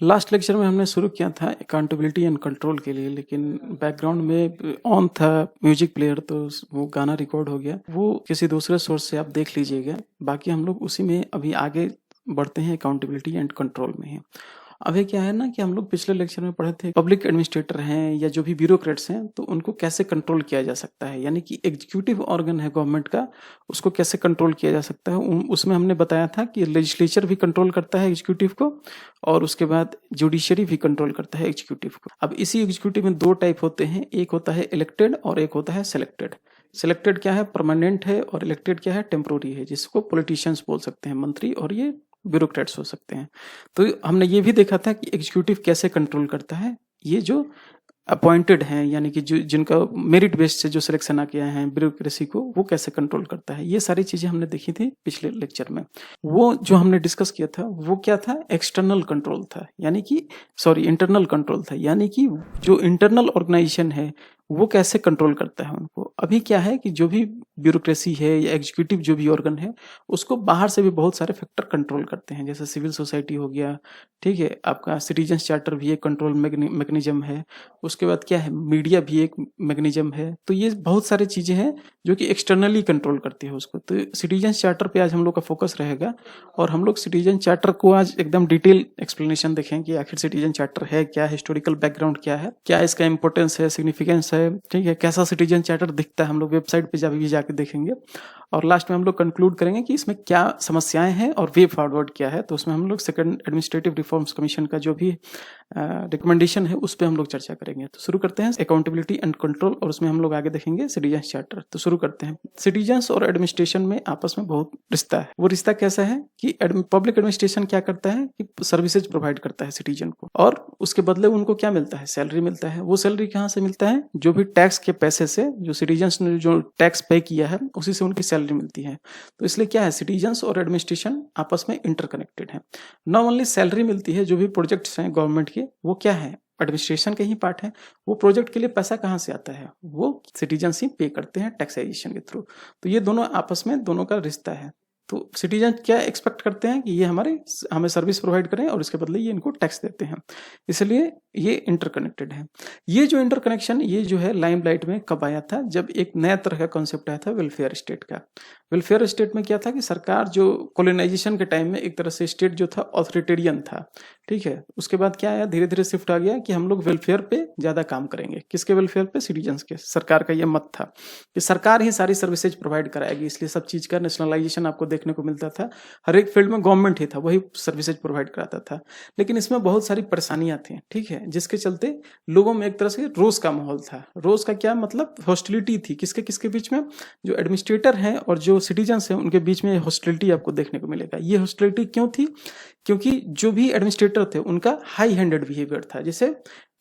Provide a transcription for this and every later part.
Last lecture में हमने शुरू किया था अकाउंटेबिलिटी एंड कंट्रोल के लिए, लेकिन बैकग्राउंड में ऑन था म्यूजिक प्लेयर, तो वो गाना रिकॉर्ड हो गया। वो किसी दूसरे सोर्स से आप देख लीजिएगा। बाकी हम लोग उसी में अभी आगे बढ़ते हैं, अकाउंटेबिलिटी एंड कंट्रोल में ही। अभी क्या है ना कि हम लोग पिछले लेक्चर में पढ़े थे पब्लिक एडमिनिस्ट्रेटर हैं या जो भी ब्यूरोक्रेट्स हैं, तो उनको कैसे कंट्रोल किया जा सकता है, यानी कि एग्जीक्यूटिव ऑर्गन है गवर्नमेंट का, उसको कैसे कंट्रोल किया जा सकता है। उसमें हमने बताया था कि लेजिस्लेचर भी कंट्रोल करता है एग्जीक्यूटिव को, और उसके बाद जुडिशरी भी कंट्रोल करता है एग्जीक्यूटिव को। अब इसी एग्जीक्यूटिव में दो टाइप होते हैं, एक होता है इलेक्टेड और एक होता है सेलेक्टेड। सिलेक्टेड क्या है, परमानेंट है, और इलेक्टेड क्या है, टेम्पोररी है, जिसको पॉलिटिशियंस बोल सकते हैं, मंत्री, और ये ब्यूरोक्रेट्स हो सकते हैं। तो हमने ये भी देखा था कि एग्जीक्यूटिव कैसे कंट्रोल करता है, ये जो अपॉइंटेड हैं, यानी कि जो जिनका मेरिट बेस्ड से जो सिलेक्शन आ गया है ब्यूरोक्रेसी को, वो कैसे कंट्रोल करता है। ये सारी चीजें हमने देखी थी पिछले लेक्चर में। वो जो हमने डिस्कस किया था वो क्या था, एक्सटर्नल कंट्रोल था, यानी कि इंटरनल कंट्रोल था, यानी कि जो इंटरनल ऑर्गेनाइजेशन है वो कैसे कंट्रोल करता है उनको। अभी क्या है कि जो भी ब्यूरोक्रेसी है या एग्जीक्यूटिव जो भी ऑर्गन है, उसको बाहर से भी बहुत सारे फैक्टर कंट्रोल करते हैं, जैसे सिविल सोसाइटी हो गया, ठीक है, आपका सिटीजन्स चार्टर भी एक कंट्रोल मैकेनिज्म है, उसके बाद क्या है, मीडिया भी एक मैकेनिज्म है। तो ये बहुत सारी चीजें हैं जो कि एक्सटर्नली कंट्रोल करती है उसको। तो सिटीजन्स चार्टर पे आज हम लोग का फोकस रहेगा, और हम लोग सिटीजन चार्टर को आज एकदम डिटेल एक्सप्लेनेशन देखेंगे कि आखिर सिटीजन चार्टर है क्या, हिस्टोरिकल बैकग्राउंड क्या है, क्या इसका इंपॉर्टेंस है, सिग्निफिकेंस है, ठीक है, कैसा सिटीजन चार्टर दिखता है, हम लोग वेबसाइट पे भी जाके देखेंगे। और लास्ट में हम लोग कंक्लूड करेंगे कि इसमें क्या समस्याएं हैं और वे फॉरवर्ड क्या है। तो उसमें हम लोग सेकंड एडमिनिस्ट्रेटिव रिफॉर्म्स कमीशन का जो भी रिकमेंडेशन है उस पर हम लोग चर्चा करेंगे। तो शुरू करते हैं अकाउंटेबिलिटी एंड कंट्रोल, और उसमें हम लोग आगे देखेंगे सिटीजन्स चार्टर। तो शुरू करते हैं। सिटीजन्स और एडमिनिस्ट्रेशन में आपस में बहुत रिश्ता है। वो रिश्ता कैसा है कि पब्लिक एडमिनिस्ट्रेशन क्या करता है कि सर्विसेज प्रोवाइड करता है सिटीजन को, और उसके बदले उनको क्या मिलता है, सैलरी मिलता है। वो सैलरी कहाँ से मिलता है, जो भी टैक्स के पैसे से, जो सिटीजन्स ने जो टैक्स पे किया है उसी से उनकी सैलरी मिलती है। तो इसलिए क्या है, सिटीजन्स और एडमिनिस्ट्रेशन आपस में इंटरकनेक्टेड है। नॉट ओनली सैलरी मिलती है, जो भी प्रोजेक्ट्स हैं गवर्नमेंट के, वो क्या है, एडमिनिस्ट्रेशन के ही पार्ट है। वो प्रोजेक्ट के लिए पैसा कहाँ से आता है, वो सिटीजन ही पे करते हैं टैक्सेशन के थ्रू। तो ये दोनों आपस में दोनों का रिश्ता है। तो सिटीजन क्या एक्सपेक्ट करते हैं कि ये हमें सर्विस प्रोवाइड करें, और इसके बदले ये इनको टैक्स देते हैं, इसलिए ये इंटरकनेक्टेड है। ये जो इंटरकनेक्शन ये जो है लाइमलाइट में कब आया था, जब एक नया तरह का कॉन्सेप्ट आया था वेलफेयर स्टेट का। वेलफेयर स्टेट में क्या था कि सरकार जो कॉलोनाइजेशन के टाइम में एक तरह से स्टेट जो था ऑथोरिटेरियन था, ठीक है। उसके बाद क्या आया, धीरे धीरे शिफ्ट आ गया कि हम लोग वेलफेयर पे ज्यादा काम करेंगे। किसके वेलफेयर पे, सिटीजन्स के। सरकार का ये मत था कि सरकार ही सारी सर्विसेज प्रोवाइड कराएगी, इसलिए सब चीज का नेशनलाइजेशन आपको देखने को मिलता था। हर एक फील्ड में गवर्नमेंट ही था, वही सर्विसेज प्रोवाइड कराता था। लेकिन इसमें बहुत सारी परेशानियां थी, ठीक है, जिसके चलते लोगों में एक तरह से रोष का माहौल था। रोष का क्या मतलब, हॉस्टिलिटी थी। किसके किसके बीच में, जो एडमिनिस्ट्रेटर हैं और जो सिटीजन्स हैं उनके बीच में हॉस्टिलिटी आपको देखने को मिलेगा। ये हॉस्टिलिटी क्यों थी, क्योंकि जो भी एडमिनिस्ट्रेटर थे उनका हाई हैंडेड बिहेवियर था। जैसे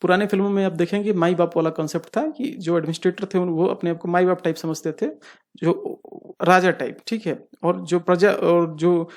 पुराने फिल्मों में आप देखेंगे माई बाप वाला कॉन्सेप्ट था कि जो एडमिनिस्ट्रेटर थे वो अपने आप को माई बाप टाइप समझते थे, जो राजा टाइप, ठीक है, और जो प्रजा और जो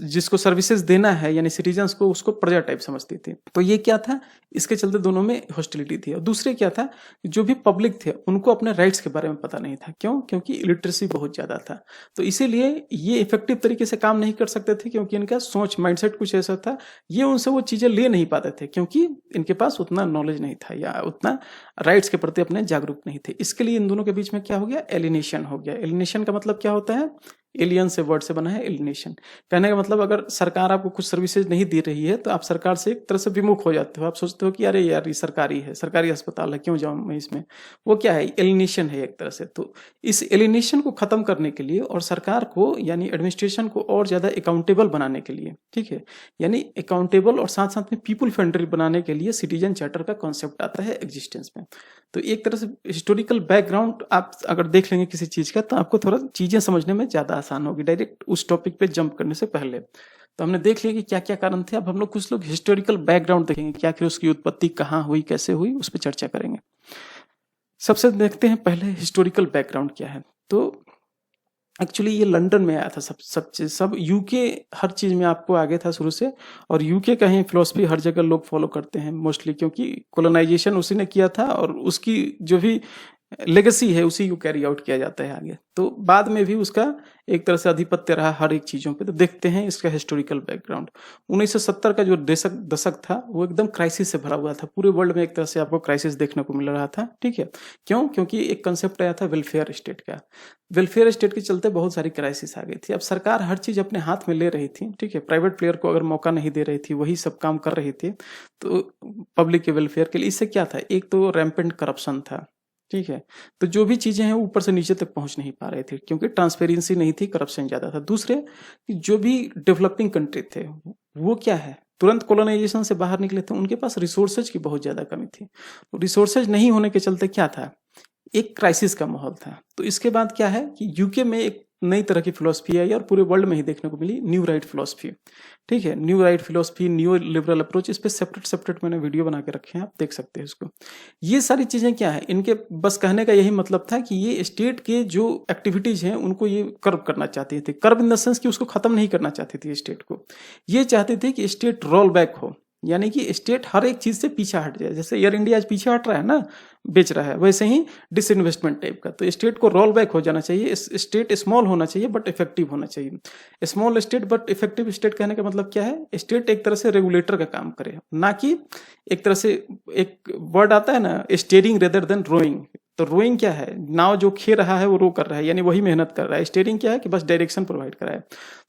जिसको सर्विसेज देना है यानी सिटीजन्स को, उसको प्रजा टाइप समझती थी। तो ये क्या था, इसके चलते दोनों में हॉस्टिलिटी थी। और दूसरे क्या था, जो भी पब्लिक थे उनको अपने राइट्स के बारे में पता नहीं था। क्यों, क्योंकि इलिटरेसी बहुत ज्यादा था। तो इसीलिए ये इफेक्टिव तरीके से काम नहीं कर सकते थे, क्योंकि इनका सोच माइंडसेट कुछ ऐसा था, ये उनसे वो चीजें ले नहीं पाते थे, क्योंकि इनके पास उतना नॉलेज नहीं था या उतना राइट्स के प्रति अपने जागरूक नहीं थे। इसके लिए इन दोनों के बीच में क्या हो गया, एलिनेशन हो गया। एलिनेशन का मतलब क्या होता है, एलियन से वर्ड से बना है एलिनेशन। कहने का मतलब, अगर सरकार आपको कुछ सर्विसेज नहीं दे रही है तो आप सरकार से एक तरह से विमुख हो जाते हो। आप सोचते हो कि अरे यार ये सरकारी है, सरकारी अस्पताल है, क्यों जाऊं मैं इसमें। वो क्या है, एलिनेशन है एक तरह से। तो इस एलिनेशन को खत्म करने के लिए और सरकार को यानी एडमिनिस्ट्रेशन को और ज्यादा अकाउंटेबल बनाने के लिए, ठीक है, यानी अकाउंटेबल और साथ साथ में पीपुल फ्रेंडली बनाने के लिए सिटीजन चार्टर का कॉन्सेप्ट आता है एग्जिस्टेंस में। तो एक तरह से हिस्टोरिकल बैकग्राउंड आप अगर देख लेंगे किसी चीज का, तो आपको थोड़ा चीजें समझने में ज्यादा आसान होगी डायरेक्ट उस टॉपिक पे जंप करने से पहले। तो हमने देख लिया कि क्या क्या कारण थे। अब हम लोग कुछ लोग हिस्टोरिकल बैकग्राउंड देखेंगे, क्या क्या उसकी उत्पत्ति कहाँ हुई, कैसे हुई, उस पर चर्चा करेंगे। सबसे देखते हैं पहले हिस्टोरिकल बैकग्राउंड क्या है। तो एक्चुअली ये लंदन में आया था, सब यूके हर चीज में आपको आगे था शुरू से, और यूके का ही फिलोसफी हर जगह लोग फॉलो करते हैं मोस्टली, क्योंकि कॉलोनाइजेशन उसी ने किया था, और उसकी जो भी लेगेसी है, उसी को कैरी आउट किया जाता है आगे। तो बाद में भी उसका एक तरह से आधिपत्य रहा हर एक चीजों पे। तो देखते हैं इसका हिस्टोरिकल बैकग्राउंड। 1970 का जो दशक था वो एकदम क्राइसिस से भरा हुआ था। पूरे वर्ल्ड में एक तरह से आपको क्राइसिस देखने को मिल रहा था, ठीक है। क्यों? क्योंकि एक कंसेप्ट आया था वेलफेयर स्टेट का। वेलफेयर स्टेट के चलते बहुत सारी क्राइसिस आ गई थी। अब सरकार हर चीज अपने हाथ में ले रही थी, ठीक है। प्राइवेट प्लेयर को अगर मौका नहीं दे रही थी, वही सब काम कर रही थी तो पब्लिक के वेलफेयर के लिए। इससे क्या था, एक तो रैम्पेंट करप्शन था, ठीक है। तो जो भी चीजें हैं ऊपर से नीचे तक पहुंच नहीं पा रहे थे क्योंकि ट्रांसपेरेंसी नहीं थी, करप्शन ज्यादा था। दूसरे कि जो भी डेवलपिंग कंट्री थे वो क्या है, तुरंत कॉलोनाइजेशन से बाहर निकले थे, उनके पास रिसोर्सेज की बहुत ज्यादा कमी थी। रिसोर्सेज नहीं होने के चलते क्या था, एक क्राइसिस का माहौल था। तो इसके बाद क्या है कि यूके में एक नई तरह की फिलोसफी आई और पूरे वर्ल्ड में ही देखने को मिली, न्यू राइट फिलोसफी, ठीक है। New right philosophy, new liberal approach, इस पे सेपरेट मैंने वीडियो बना के रखे हैं, आप देख सकते हैं इसको। ये सारी चीजें क्या है, इनके बस कहने का यही मतलब था कि ये स्टेट के जो एक्टिविटीज हैं उनको ये कर्व करना चाहते थे। कर्व इन द सेंस कि उसको खत्म नहीं करना चाहती थी स्टेट को। ये चाहते थे कि स्टेट रोल बैक हो, यानी कि स्टेट हर एक चीज से पीछे हट जाए। जैसे एयर इंडिया आज पीछे हट रहा है ना, बेच रहा है, वैसे ही डिसइन्वेस्टमेंट टाइप का। तो स्टेट को रोल बैक हो जाना चाहिए। स्टेट स्मॉल होना चाहिए बट इफेक्टिव होना चाहिए। Small state but effective state कहने का मतलब क्या है, स्टेट एक तरह से रेगुलेटर का काम करे, ना कि एक तरह से, एक वर्ड आता है ना स्टीयरिंग रेदर देन रोइंग। तो रोइंग क्या है, नाव जो खे रहा है वो रो कर रहा है, यानी वही मेहनत कर रहा है। स्टीयरिंग क्या है कि बस डायरेक्शन प्रोवाइड कराए।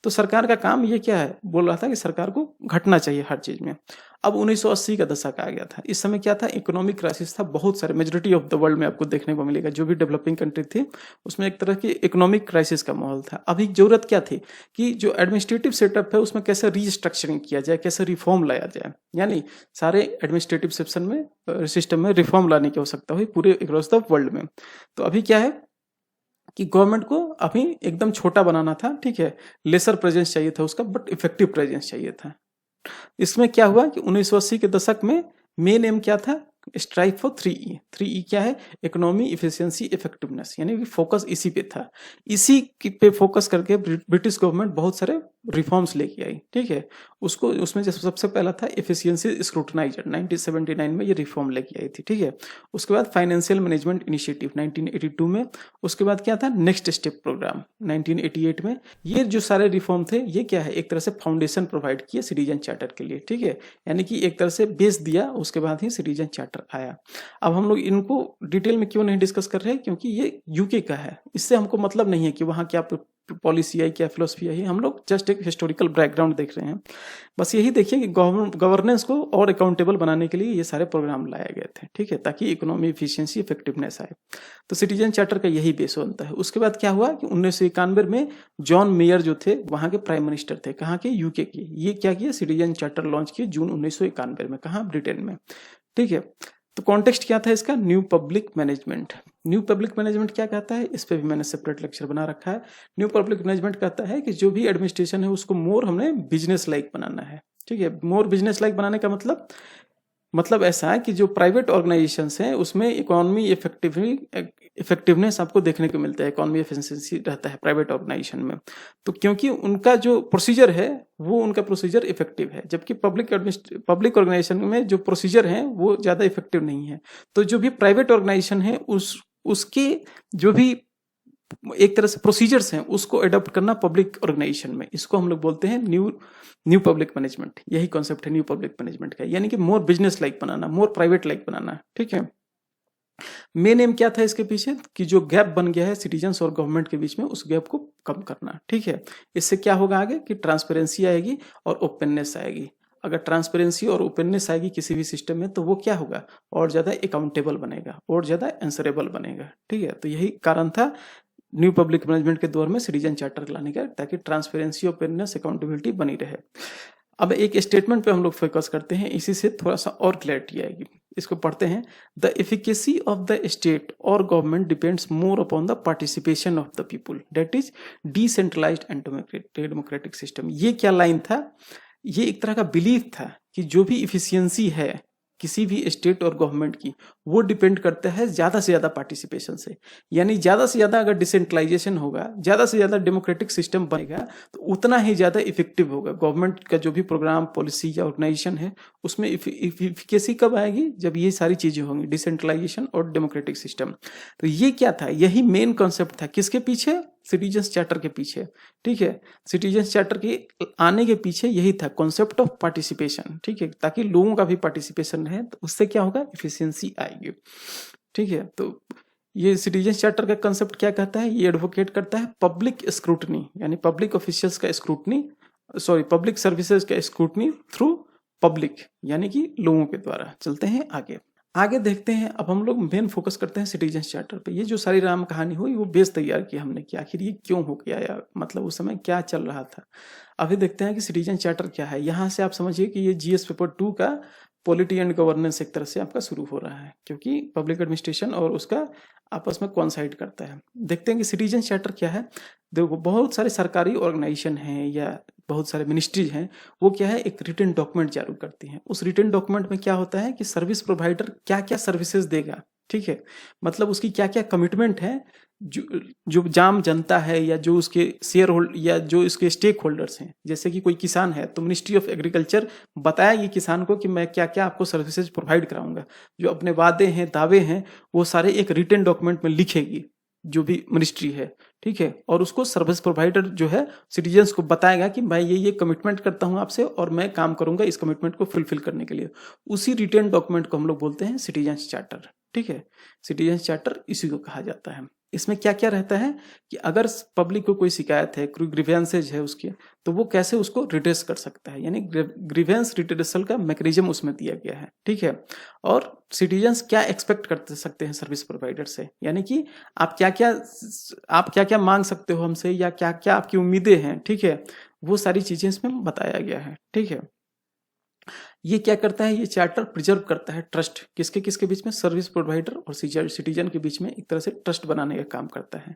तो सरकार का काम ये क्या है, बोल रहा था कि सरकार को घटना चाहिए हर चीज में। अब 1980 का दशक आ गया था। इस समय क्या था, इकोनॉमिक क्राइसिस था। बहुत सारे मेजोरिटी ऑफ द वर्ल्ड में आपको देखने को मिलेगा, जो भी डेवलपिंग कंट्री थी उसमें एक तरह की इकोनॉमिक क्राइसिस का माहौल था। अभी जरूरत क्या थी कि जो एडमिनिस्ट्रेटिव सेटअप है उसमें कैसे रीस्ट्रक्चरिंग किया जाए, कैसे रिफॉर्म लाया जाए, यानी सारे एडमिनिस्ट्रेटिव सिस्टम में रिफॉर्म लाने की आवश्यकता हुई पूरे अक्रॉस द वर्ल्ड में। तो अभी क्या है कि गवर्नमेंट को अभी एकदम छोटा बनाना था, ठीक है। लेसर प्रेजेंस चाहिए था उसका, बट इफेक्टिव प्रेजेंस चाहिए था। इसमें क्या हुआ कि 1980 के दशक में मेन एम क्या था, स्ट्राइक फॉर 3E। 3E क्या है, इकोनॉमी, इफिशियंसी, इफेक्टिवनेस, यानी कि फोकस इसी पे था। इसी पे फोकस करके ब्रिटिश गवर्नमेंट बहुत सारे रिफॉर्म्स लेके आई, ठीक है। उसको उसमें जो सबसे पहला था एफिशिएंसी स्क्रूटनाइजर, 1979 में ये रिफॉर्म लेके आई थी, ठीक है। उसके बाद फाइनेंशियल मैनेजमेंट इनिशिएटिव 1982 में। उसके बाद क्या था, नेक्स्ट स्टेप प्रोग्राम 1988 में। ये जो सारे रिफॉर्म थे ये क्या है, एक तरह से फाउंडेशन प्रोवाइड किया सिटीजन चार्टर के लिए, ठीक है। यानी कि एक तरह से बेस दिया, उसके बाद ही सिटीजन चार्टर आया। अब हम लोग इनको डिटेल में क्यों नहीं डिस्कस कर रहे हैं, क्योंकि ये यूके का है। इससे हमको मतलब नहीं है कि वहां क्या पॉलिसी आई, क्या फिलोसफी आई। हम लोग जस्ट एक हिस्टोरिकल बैकग्राउंड देख रहे हैं। बस यही देखिए कि गवर्नेंस को और अकाउंटेबल बनाने के लिए ये सारे प्रोग्राम लाए गए थे, ठीक है, ताकि इकोनॉमी, इफिशियंसी, इफेक्टिवनेस आए। तो सिटीजन चार्टर का यही बेस बनता है। उसके बाद क्या हुआ कि 1991 में जॉन मेयर जो थे वहां के प्राइम मिनिस्टर थे, कहाँ के, यूके के। ये क्या किया, सिटीजन चार्टर लॉन्च किए जून 1991 में, कहाँ, ब्रिटेन में, ठीक है। तो कॉन्टेक्स्ट क्या था इसका, new public management. New public management क्या कहता है, इस पे भी मैंने सेपरेट लेक्चर बना रखा है। न्यू पब्लिक मैनेजमेंट कहता है कि जो भी एडमिनिस्ट्रेशन है उसको मोर हमने बिजनेस लाइक बनाना है, ठीक है। मोर बिजनेस लाइक बनाने का मतलब ऐसा है कि जो प्राइवेट ऑर्गेनाइजेशंस हैं उसमें इकोनॉमी इफेक्टिवनेस आपको देखने को मिलता है, इकोनॉमी एफिशिएंसी रहता है प्राइवेट ऑर्गेनाइजेशन में। तो क्योंकि उनका जो प्रोसीजर है वो उनका प्रोसीजर इफेक्टिव है, जबकि पब्लिक ऑर्गेनाइजेशन में जो प्रोसीजर है वो ज्यादा इफेक्टिव नहीं है। तो जो भी प्राइवेट ऑर्गेनाइजेशन है उसके जो भी एक तरह से प्रोसीजर्स हैं उसको अडॉप्ट करना पब्लिक ऑर्गेनाइजेशन में, इसको हम लोग बोलते हैं न्यू पब्लिक मैनेजमेंट। यही कॉन्सेप्ट है न्यू पब्लिक मैनेजमेंट का, यानी कि मोर बिजनेस लाइक बनाना, मोर प्राइवेट लाइक बनाना, ठीक है। मेन एम क्या था इसके पीछे, कि जो गैप बन गया है सिटीजन्स और गवर्नमेंट के बीच में, उस गैप को कम करना, ठीक है। इससे क्या होगा आगे कि ट्रांसपेरेंसी आएगी और ओपननेस आएगी। अगर ट्रांसपेरेंसी और ओपननेस आएगी किसी भी सिस्टम में तो वो क्या होगा, और ज्यादा अकाउंटेबल बनेगा, और ज्यादा आंसरेबल बनेगा, ठीक है। तो यही कारण था न्यू पब्लिक मैनेजमेंट के दौर में सिटीजन चार्टर लाने का, ताकि ट्रांसपेरेंसी, ओपननेस, अकाउंटेबिलिटी बनी रहे। अब एक स्टेटमेंट पे हम लोग फोकस करते हैं, इसी से थोड़ा सा और क्लैरिटी आएगी। इसको पढ़ते हैं, the efficacy of the state और government depends more upon the participation of the people, that is decentralised and democratic system. ये क्या लाइन था, ये एक तरह का बिलीफ था कि जो भी इफिशियंसी है किसी भी स्टेट और गवर्नमेंट की, वो डिपेंड करता है ज़्यादा से ज़्यादा पार्टिसिपेशन से। यानी ज़्यादा से ज़्यादा अगर डिसेंट्रलाइजेशन होगा, ज़्यादा से ज़्यादा डेमोक्रेटिक सिस्टम बनेगा, तो उतना ही ज़्यादा इफेक्टिव होगा गवर्नमेंट का जो भी प्रोग्राम, पॉलिसी या ऑर्गेनाइजेशन है, उसमें इफिकेसी कब आएगी? जब ये सारी चीज़ें होंगी, डिसेंट्रलाइजेशन और डेमोक्रेटिक सिस्टम। तो ये क्या था? यही मेन कॉन्सेप्ट था। किसके पीछे? सिटीजन्स चार्टर के पीछे। ठीक है, सिटीजन्स चार्टर के आने के पीछे यही था, कॉन्सेप्ट ऑफ पार्टिसिपेशन। ठीक है, ताकि लोगों का भी पार्टिसिपेशन रहे, तो उससे क्या होगा? इफिशियंसी आएगी। ठीक है, तो ये सिटीजन्स चार्टर का कंसेप्ट क्या कहता है? ये एडवोकेट करता है पब्लिक स्क्रूटनी, यानी पब्लिक ऑफिशियल्स का स्क्रूटनी, पब्लिक सर्विसेज का स्क्रूटनी थ्रू पब्लिक, यानी कि लोगों के द्वारा। चलते हैं आगे। आगे देखते हैं। अब हम लोग मेन फोकस करते हैं सिटीजन्स चार्टर पे। ये जो सारी राम कहानी हुई, वो बेस तैयार किया हमने कि आखिर ये क्यों हो गया, या मतलब उस समय क्या चल रहा था। अभी देखते हैं कि सिटीजन चार्टर क्या है। यहाँ से आप समझिए कि ये जीएस पेपर 2 का पॉलिटी एंड गवर्नेंस एक तरह से आपका शुरू हो रहा है, क्योंकि पब्लिक एडमिनिस्ट्रेशन और उसका आपस में कॉन्साइड करता है। देखते हैं कि सिटीजन चार्टर क्या है। देखो, बहुत सारे सरकारी ऑर्गेनाइजेशन हैं या बहुत सारे मिनिस्ट्रीज हैं, वो क्या है, एक रिटन डॉक्यूमेंट जारी करती हैं। उस रिटन डॉक्यूमेंट में क्या होता है कि सर्विस प्रोवाइडर क्या क्या सर्विसेज देगा। ठीक है, मतलब उसकी क्या क्या कमिटमेंट है, जो जाम जनता है या जो उसके शेयर होल्ड या जो इसके स्टेक होल्डर्स हैं। जैसे कि कोई किसान है तो मिनिस्ट्री ऑफ एग्रीकल्चर बताएगी किसान को कि मैं क्या क्या आपको सर्विसेज प्रोवाइड कराऊंगा। जो अपने वादे हैं, दावे हैं, वो सारे एक रिटन डॉक्यूमेंट में लिखेगी जो भी मिनिस्ट्री है। ठीक है, और उसको सर्विस प्रोवाइडर जो है सिटीजन्स को बताएगा कि मैं ये कमिटमेंट करता हूं आपसे और मैं काम करूंगा इस कमिटमेंट को फुलफिल करने के लिए। उसी रिटन डॉक्यूमेंट को हम लोग बोलते हैं सिटीजन्स चार्टर। ठीक है, सिटीजन्स चार्टर इसी को कहा जाता है। इसमें क्या क्या रहता है कि अगर पब्लिक को कोई शिकायत है, कोई ग्रीवेंसेज है उसके, तो वो कैसे उसको रिड्रेस कर सकता है, यानी ग्रीवेंस रिड्रेसल का मैकेनिज्म उसमें दिया गया है। ठीक है, और सिटीजन्स क्या एक्सपेक्ट कर सकते हैं सर्विस प्रोवाइडर से, यानी कि आप क्या क्या मांग सकते हो हमसे, या क्या क्या आपकी उम्मीदें हैं। ठीक है, वो सारी चीजें इसमें बताया गया है। ठीक है, ये क्या करता है, ये चार्टर प्रिजर्व करता है ट्रस्ट, किसके किसके बीच में, सर्विस प्रोवाइडर और सिटीजन के बीच में एक तरह से ट्रस्ट बनाने का काम करता है।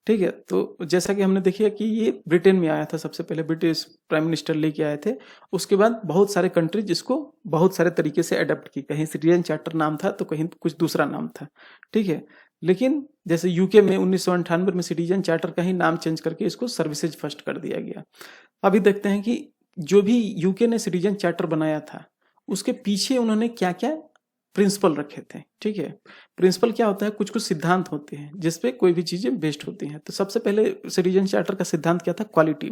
ठीक है, तो जैसा कि हमने देखिए कि ये ब्रिटेन में आया था सबसे पहले, ब्रिटिश प्राइम मिनिस्टर लेके आए थे। उसके बाद बहुत सारे कंट्रीज इसको बहुत सारे तरीके से अडेप्ट की, कहीं सिटीजन चार्टर नाम था तो कहीं कुछ दूसरा नाम था। ठीक है, लेकिन जैसे यूके में 1998 में सिटीजन चार्टर का ही नाम चेंज करके इसको सर्विसेज फर्स्ट कर दिया गया। अभी देखते हैं कि जो भी यूके ने सिटीजन चार्टर बनाया था, उसके पीछे उन्होंने क्या क्या प्रिंसिपल रखे थे। ठीक है, प्रिंसिपल क्या होता है, कुछ कुछ सिद्धांत होते हैं जिसपे कोई भी चीजें बेस्ड होती हैं। तो सबसे पहले सिटीजन चार्टर का सिद्धांत क्या था, क्वालिटी,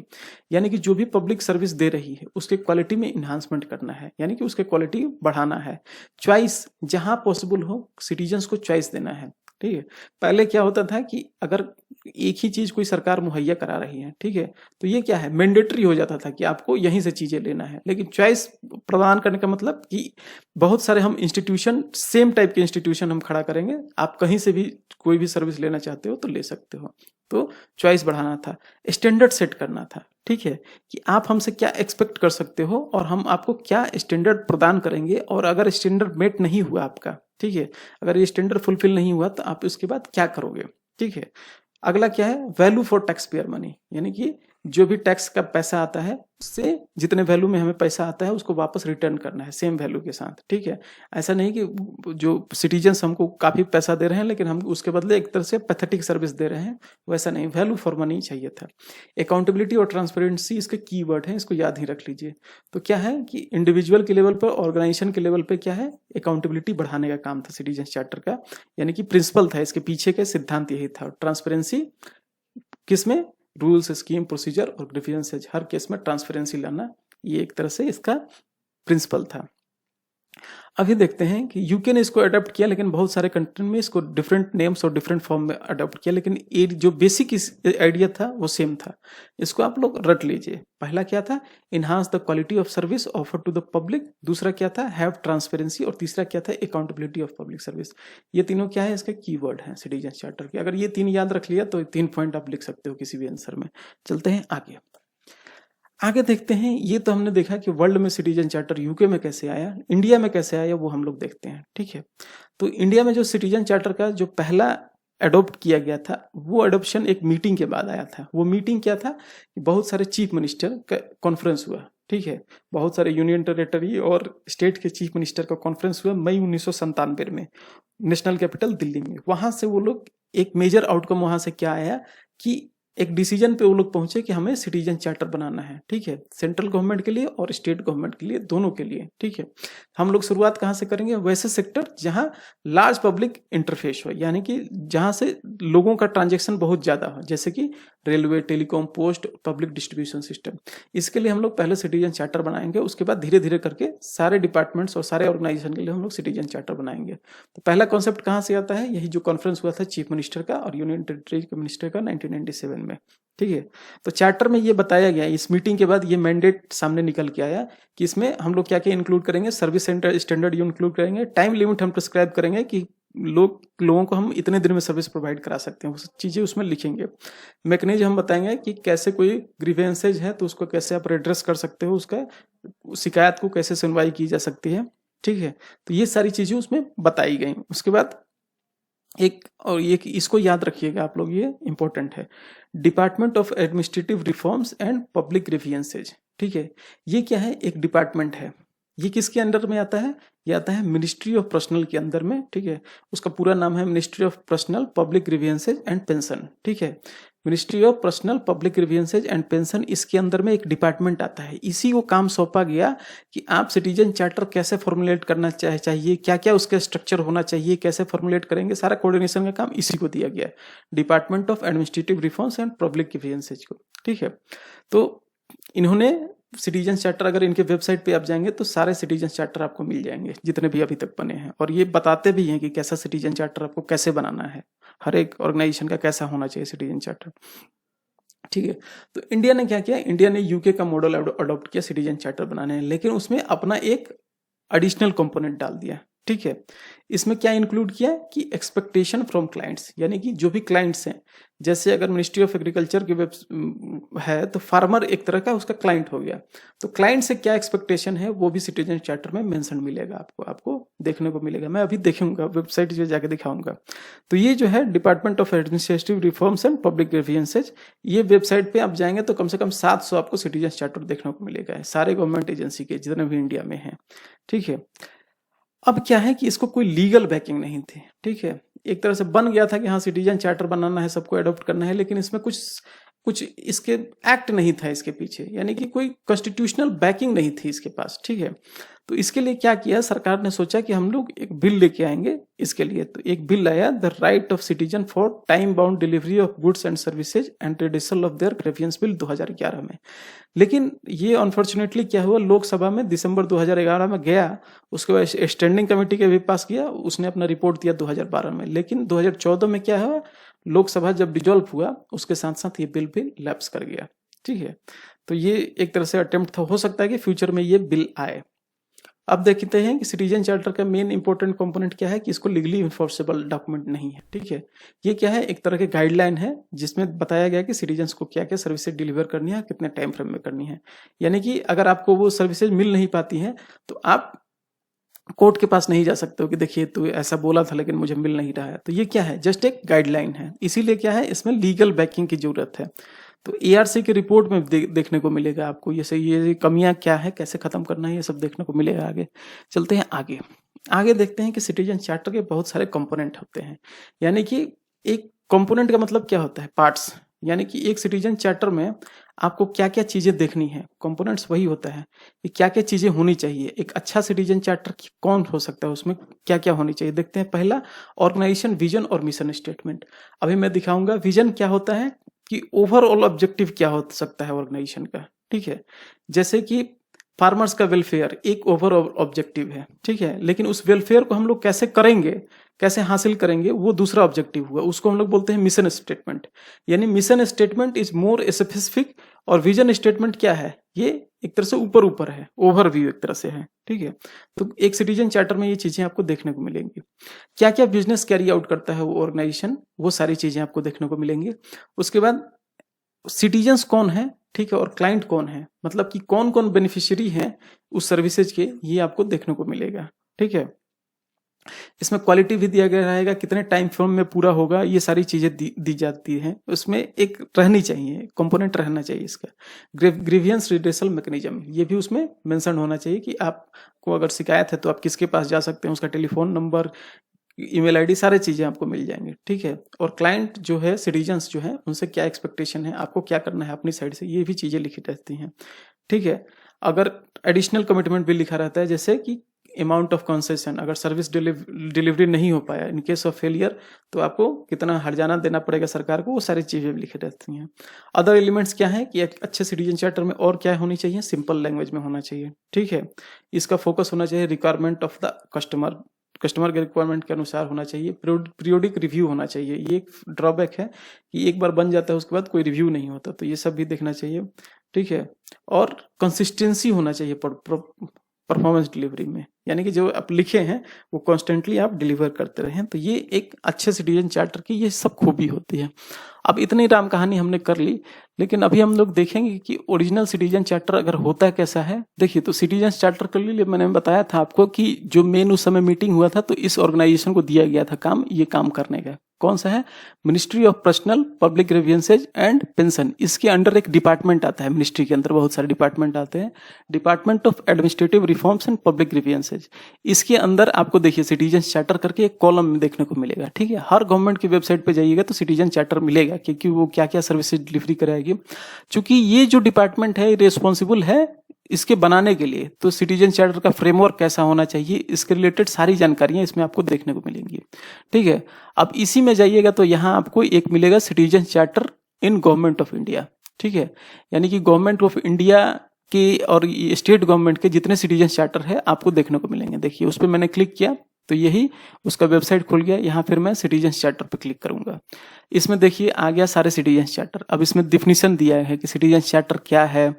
यानी कि जो भी पब्लिक सर्विस दे रही है उसके क्वालिटी में इन्हांसमेंट करना है, यानी कि उसके क्वालिटी बढ़ाना है। चॉइस, जहां पॉसिबल हो सिटीजन्स को चॉइस देना है। ठीक है, पहले क्या होता था कि अगर एक ही चीज कोई सरकार मुहैया करा रही है, ठीक है, तो ये क्या है, मैंडेटरी हो जाता था कि आपको यहीं से चीजें लेना है। लेकिन चॉइस प्रदान करने का मतलब कि बहुत सारे हम इंस्टीट्यूशन, सेम टाइप के इंस्टीट्यूशन हम खड़ा करेंगे, आप कहीं से भी कोई भी सर्विस लेना चाहते हो तो ले सकते हो। तो चॉइस बढ़ाना था, स्टैंडर्ड सेट करना था। ठीक है, कि आप हमसे क्या एक्सपेक्ट कर सकते हो और हम आपको क्या स्टैंडर्ड प्रदान करेंगे, और अगर स्टैंडर्ड मेट नहीं हुआ आपका, ठीक है, अगर ये स्टैंडर्ड फुलफिल नहीं हुआ तो आप उसके बाद क्या करोगे। ठीक है, अगला क्या है, value for tax payer money, यानी कि जो भी टैक्स का पैसा आता है उससे जितने वैल्यू में हमें पैसा आता है उसको वापस रिटर्न करना है सेम वैल्यू के साथ। ठीक है, ऐसा नहीं कि जो सिटीजन्स हमको काफी पैसा दे रहे हैं लेकिन हम उसके बदले एक तरह से पैथेटिक सर्विस दे रहे हैं, वैसा नहीं, वैल्यू फॉर मनी चाहिए था। अकाउंटेबिलिटी और ट्रांसपेरेंसी इसके कीवर्ड हैं, इसको याद ही रख लीजिए। तो क्या है कि इंडिविजुअल के लेवल पर, ऑर्गेनाइजेशन के लेवल पर क्या है, अकाउंटेबिलिटी बढ़ाने का काम था सिटीजन चार्टर का, यानी कि प्रिंसिपल था इसके पीछे का सिद्धांत यही था। ट्रांसपेरेंसी किसमें, रूल्स, स्कीम, प्रोसीजर और ग्रीवेंसेज, हर केस में ट्रांसपेरेंसी लाना, ये एक तरह से इसका प्रिंसिपल था। अभी देखते हैं कि यूके ने इसको अडॉप्ट किया, लेकिन बहुत सारे कंट्री में इसको डिफरेंट नेम्स और डिफरेंट फॉर्म में अडॉप्ट किया, लेकिन ये जो बेसिक आइडिया था वो सेम था। इसको आप लोग रट लीजिए। पहला क्या था, enhance the quality of service offer to the public, दूसरा क्या था, हैव ट्रांसपेरेंसी, और तीसरा क्या था, अकाउंटेबिलिटी ऑफ पब्लिक सर्विस। ये तीनों क्या है, इसका कीवर्ड है सिटीजन चार्टर के। अगर ये तीन याद रख लिया तो 3 पॉइंट आप लिख सकते हो किसी भी आंसर में। चलते हैं आगे। आगे देखते हैं, ये तो हमने देखा कि वर्ल्ड में सिटीजन चार्टर यूके में कैसे आया, इंडिया में कैसे आया वो हम लोग देखते हैं। ठीक है, तो इंडिया में जो सिटीजन चार्टर का जो पहला अडॉप्ट किया गया था, वो अडॉप्शन एक मीटिंग के बाद आया था। वो मीटिंग क्या था, बहुत सारे चीफ मिनिस्टर का कॉन्फ्रेंस हुआ, ठीक है, बहुत सारे यूनियन टेरिटरी और स्टेट के चीफ मिनिस्टर का कॉन्फ्रेंस हुआ मई 1997 में, नेशनल कैपिटल दिल्ली में। वहां से वो लोग एक मेजर आउटकम वहां से क्या आया कि एक डिसीजन पे वो लोग पहुंचे कि हमें सिटीजन चार्टर बनाना है, ठीक है, सेंट्रल गवर्नमेंट के लिए और स्टेट गवर्नमेंट के लिए, दोनों के लिए, ठीक है। हम लोग शुरुआत कहाँ से करेंगे, वैसे सेक्टर जहां लार्ज पब्लिक इंटरफेस हो, यानी कि जहां से लोगों का ट्रांजेक्शन बहुत ज्यादा हो, जैसे कि railway, telecom, post, public distribution system. इसके लिए हम लोग पहले सिटीजन चार्टर बनाएंगे, उसके बाद धीरे धीरे करके सारे डिपार्टमेंट्स और सारे ऑर्गेनाइजेशन के लिए हम लोग सिटीजन चार्टर बनाएंगे। तो पहला कॉन्सेप्ट कहाँ से आता है, यही जो कॉन्फ्रेंस हुआ था चीफ मिनिस्टर का और यूनियन टेरिटरी के मिनिस्टर का 1997 में, ठीक है। तो चार्टर में ये बताया गया, इस मीटिंग के बाद ये मैंडेट सामने निकल के आया कि इसमें हम लोग क्या क्या इंक्लूड करेंगे, सर्विस सेंटर स्टैंडर्ड इंक्लूड करेंगे, टाइम लिमिट हम प्रिस्क्राइब करेंगे कि लोगों को हम इतने दिन में सर्विस प्रोवाइड करा सकते हैं, वो चीजें उसमें लिखेंगे। मैकेनिज्म हम बताएंगे कि कैसे कोई ग्रीवेंसेज है तो उसको कैसे आप एड्रेस कर सकते हो, उसका शिकायत को कैसे सुनवाई की जा सकती है, ठीक है। तो ये सारी चीजें उसमें बताई गई। उसके बाद एक और ये इसको याद रखिएगा आप लोग, ये इंपॉर्टेंट है, department of administrative reforms and public grievances, ठीक है। ये क्या है, एक डिपार्टमेंट है, ये किसके अंडर में आता है, ये आता है मिनिस्ट्री ऑफ पर्सनल के अंदर में, ठीक है। उसका पूरा नाम है ministry of personnel, public grievances and pension, ठीक है। Ministry of personnel, public grievances and pension, इसके अंदर में एक डिपार्टमेंट आता है। इसी को काम सौंपा गया कि आप सिटीजन चार्टर कैसे फॉर्मुलेट करना चाहिए, क्या क्या उसका स्ट्रक्चर होना चाहिए, कैसे फॉर्मुलेट करेंगे, सारा कोऑर्डिनेशन का काम इसी को दिया गया है, department of administrative reforms and public grievances को, ठीक है। तो इन्होंने सिटीजन चार्टर, अगर इनके वेबसाइट पे आप जाएंगे तो सारे सिटीजन चार्टर आपको मिल जाएंगे जितने भी अभी तक बने हैं, और ये बताते भी हैं कि कैसा सिटीजन चार्टर आपको कैसे बनाना है, हर एक ऑर्गेनाइजेशन का कैसा होना चाहिए सिटीजन चार्टर, ठीक है। तो इंडिया ने क्या किया, इंडिया ने यूके का मॉडल अडॉप्ट किया सिटीजन चार्टर बनाने में, लेकिन उसमें अपना एक एडिशनल कंपोनेंट डाल दिया, ठीक है। इसमें क्या इंक्लूड किया कि एक्सपेक्टेशन फ्रॉम क्लाइंट्स, यानी कि जो भी क्लाइंट्स हैं, जैसे अगर मिनिस्ट्री ऑफ एग्रीकल्चर की वेब है तो फार्मर एक तरह का उसका क्लाइंट हो गया, तो क्लाइंट से क्या एक्सपेक्टेशन है वो भी सिटीजन चार्टर में मेंशन मिलेगा, आपको देखने को मिलेगा। मैं अभी देखूंगा वेबसाइट जो जाके दिखाऊंगा। तो ये जो है department of administrative reforms and public grievances, ये वेबसाइट पे आप जाएंगे तो कम से कम 700 आपको सिटीजन चार्टर देखने को मिलेगा, सारे गवर्नमेंट एजेंसी के जितने भी इंडिया में हैं, ठीक है। अब क्या है कि इसको कोई लीगल बैकिंग नहीं थी, ठीक है। एक तरह से बन गया था कि हाँ सिटीजन चार्टर बनाना है, सबको अडॉप्ट करना है, लेकिन इसमें कुछ इसके एक्ट नहीं था इसके पीछे, यानी कि कोई कॉन्स्टिट्यूशनल बैकिंग नहीं थी इसके पास, ठीक है। तो इसके लिए क्या किया सरकार ने, सोचा कि हम लोग एक बिल लेके आएंगे इसके लिए। तो एक बिल आया, the right of citizen for time bound delivery of goods and services and redressal of their grievance bill 2011 में। लेकिन ये अनफॉर्चुनेटली क्या हुआ, लोकसभा में दिसंबर 2011 में गया, उसके बाद स्टैंडिंग कमेटी के भी पास किया, उसने अपना रिपोर्ट दिया 2012 में, लेकिन 2014 में क्या हुआ, लोकसभा जब डिजॉल्व हुआ उसके साथ साथ ये बिल भी लैप्स कर गया, ठीक है। तो ये एक तरह से अटेम्प्ट था, हो सकता है कि फ्यूचर में ये बिल आए। अब देखते हैं कि सिटीजन चार्टर का मेन इंपॉर्टेंट कंपोनेंट क्या है कि इसको लीगली इन्फोर्सेबल डॉक्यूमेंट नहीं है, ठीक है। ये क्या है, एक तरह के गाइडलाइन है जिसमें बताया गया कि सिटीजन्स को क्या क्या सर्विसेज डिलीवर करनी है, कितने टाइम फ्रेम में करनी है। यानी कि अगर आपको वो सर्विसेज मिल नहीं पाती हैं तो आप कोर्ट के पास नहीं जा सकते हो कि देखिए तू ऐसा बोला था लेकिन मुझे मिल नहीं रहा है। तो ये क्या है, जस्ट एक गाइडलाइन है, इसीलिए क्या है इसमें लीगल बैकिंग की जरूरत है। तो एआरसी की रिपोर्ट में देखने को मिलेगा आपको ये कमियां क्या है, कैसे खत्म करना है, ये सब देखने को मिलेगा। आगे चलते हैं, आगे देखते हैं कि सिटीजन चार्टर के बहुत सारे कंपोनेंट होते हैं। यानी कि एक कंपोनेंट का मतलब क्या होता है, पार्ट्स, यानी कि एक सिटीजन चार्टर में आपको क्या क्या चीजें देखनी है, कंपोनेंट्स वही होता है कि क्या क्या चीजें होनी चाहिए। एक अच्छा सिटीजन चार्टर कौन हो सकता है, उसमें क्या क्या होनी चाहिए, देखते हैं। पहला, ऑर्गेनाइजेशन विजन और मिशन स्टेटमेंट। अभी मैं दिखाऊंगा विजन क्या होता है कि ओवरऑल ऑब्जेक्टिव क्या हो सकता है ऑर्गेनाइजेशन का, ठीक है। जैसे कि फार्मर्स का वेलफेयर एक ओवरऑल ऑब्जेक्टिव है, ठीक है, लेकिन उस वेलफेयर को हम लोग कैसे करेंगे, कैसे हासिल करेंगे, वो दूसरा ऑब्जेक्टिव हुआ, उसको हम लोग बोलते हैं मिशन स्टेटमेंट। यानी mission statement is more specific और विजन स्टेटमेंट क्या है, ये एक तरह से ऊपर है, ओवरव्यू एक तरह से है, ठीक है। तो एक सिटीजन चार्टर में ये चीजें आपको देखने को मिलेंगी। क्या क्या बिजनेस कैरी आउट करता है वो ऑर्गेनाइजेशन, वो सारी चीजें आपको देखने को मिलेंगी। उसके बाद सिटीजन्स कौन है, ठीक है, और क्लाइंट कौन है, मतलब कि कौन कौन बेनिफिशियरी हैं उस सर्विसेज के, ये आपको देखने को मिलेगा, ठीक है। इसमें क्वालिटी भी दिया गया रहेगा, कितने टाइम फ्रेम में पूरा होगा, ये सारी चीज़ें दी जाती हैं। उसमें एक रहनी चाहिए, कंपोनेंट रहना चाहिए इसका। ग्रीवियंस रिड्रेसल मैकेनिज्म, ये भी उसमें मेंशन होना चाहिए कि आपको अगर शिकायत है तो आप किसके पास जा सकते हैं, उसका टेलीफोन नंबर, ईमेल आईडी, सारी चीज़ें आपको मिल जाएंगी, ठीक है। और क्लाइंट जो है, सिटीजन्स जो है, उनसे क्या एक्सपेक्टेशन है, आपको क्या करना है अपनी साइड से, ये भी चीज़ें लिखी रहती हैं, ठीक है। अगर एडिशनल कमिटमेंट भी लिखा रहता है, जैसे कि अमाउंट ऑफ कंसेशन, अगर सर्विस डिलीवरी नहीं हो पाया इन केस ऑफ फेलियर तो आपको कितना हर्जाना देना पड़ेगा सरकार को, वो सारी चीज़ें भी लिखी रहती हैं। अदर एलिमेंट्स क्या है कि एक अच्छे सिटीजन चार्टर में और क्या होनी चाहिए, सिंपल लैंग्वेज में होना चाहिए, ठीक है। इसका फोकस होना चाहिए रिक्वायरमेंट ऑफ द कस्टमर के रिक्वायरमेंट के अनुसार होना चाहिए। पीरियोडिक रिव्यू होना चाहिए, ये एक ड्रॉबैक है कि एक बार बन जाता है उसके बाद कोई रिव्यू नहीं होता, तो ये सब भी देखना चाहिए, ठीक है। और कंसिस्टेंसी होना चाहिए परफॉर्मेंस डिलीवरी में, यानी कि जो आप लिखे हैं वो कॉन्स्टेंटली आप डिलीवर करते रहें, तो ये एक अच्छे सिटीजन चार्टर की ये सब खूबी होती है। अब इतनी राम कहानी हमने कर ली, लेकिन अभी हम लोग देखेंगे कि ओरिजिनल सिटीजन चार्टर अगर होता है कैसा है। देखिए, तो सिटीजन चार्टर के लिए मैंने बताया था आपको कि जो मेन उस समय मीटिंग हुआ था, तो इस ऑर्गेनाइजेशन को दिया गया था काम, ये काम करने का। कौन सा है? Ministry of personnel public grievances and pension. इसके अंडर एक डिपार्टमेंट आता है, मिनिस्ट्री के अंदर बहुत सारे डिपार्टमेंट आते हैं, department of administrative reforms and public grievances. इसके अंदर आपको देखिए सिटीजन चार्टर करके एक कॉलम में देखने को मिलेगा, ठीक है। हर गवर्नमेंट की वेबसाइट पे जाइएगा तो सिटीजन चार्टर मिलेगा, क्योंकि वो क्या क्या सर्विसेज डिलीवरी कराएगी। चूंकि ये जो डिपार्टमेंट है रिस्पॉन्सिबल है इसके बनाने के लिए, तो सिटीजन चार्टर का फ्रेमवर्क कैसा होना चाहिए, इसके रिलेटेड सारी जानकारियां इसमें आपको देखने को मिलेंगी, ठीक है। अब इसी में जाइएगा तो यहाँ आपको एक मिलेगा citizen charter in government of India, ठीक है। यानी कि गवर्नमेंट ऑफ इंडिया के और स्टेट गवर्नमेंट के जितने सिटीजन चार्टर है आपको देखने को मिलेंगे। देखिए, उस पर मैंने क्लिक किया तो यही उसका वेबसाइट खुल गया। यहाँ फिर मैं सिटीजन चार्टर पर क्लिक करूंगा। इसमें देखिए आ गया सारे सिटीजन चार्टर। अब इसमें डिफिनीशन दिया है कि सिटीजन चार्टर क्या है।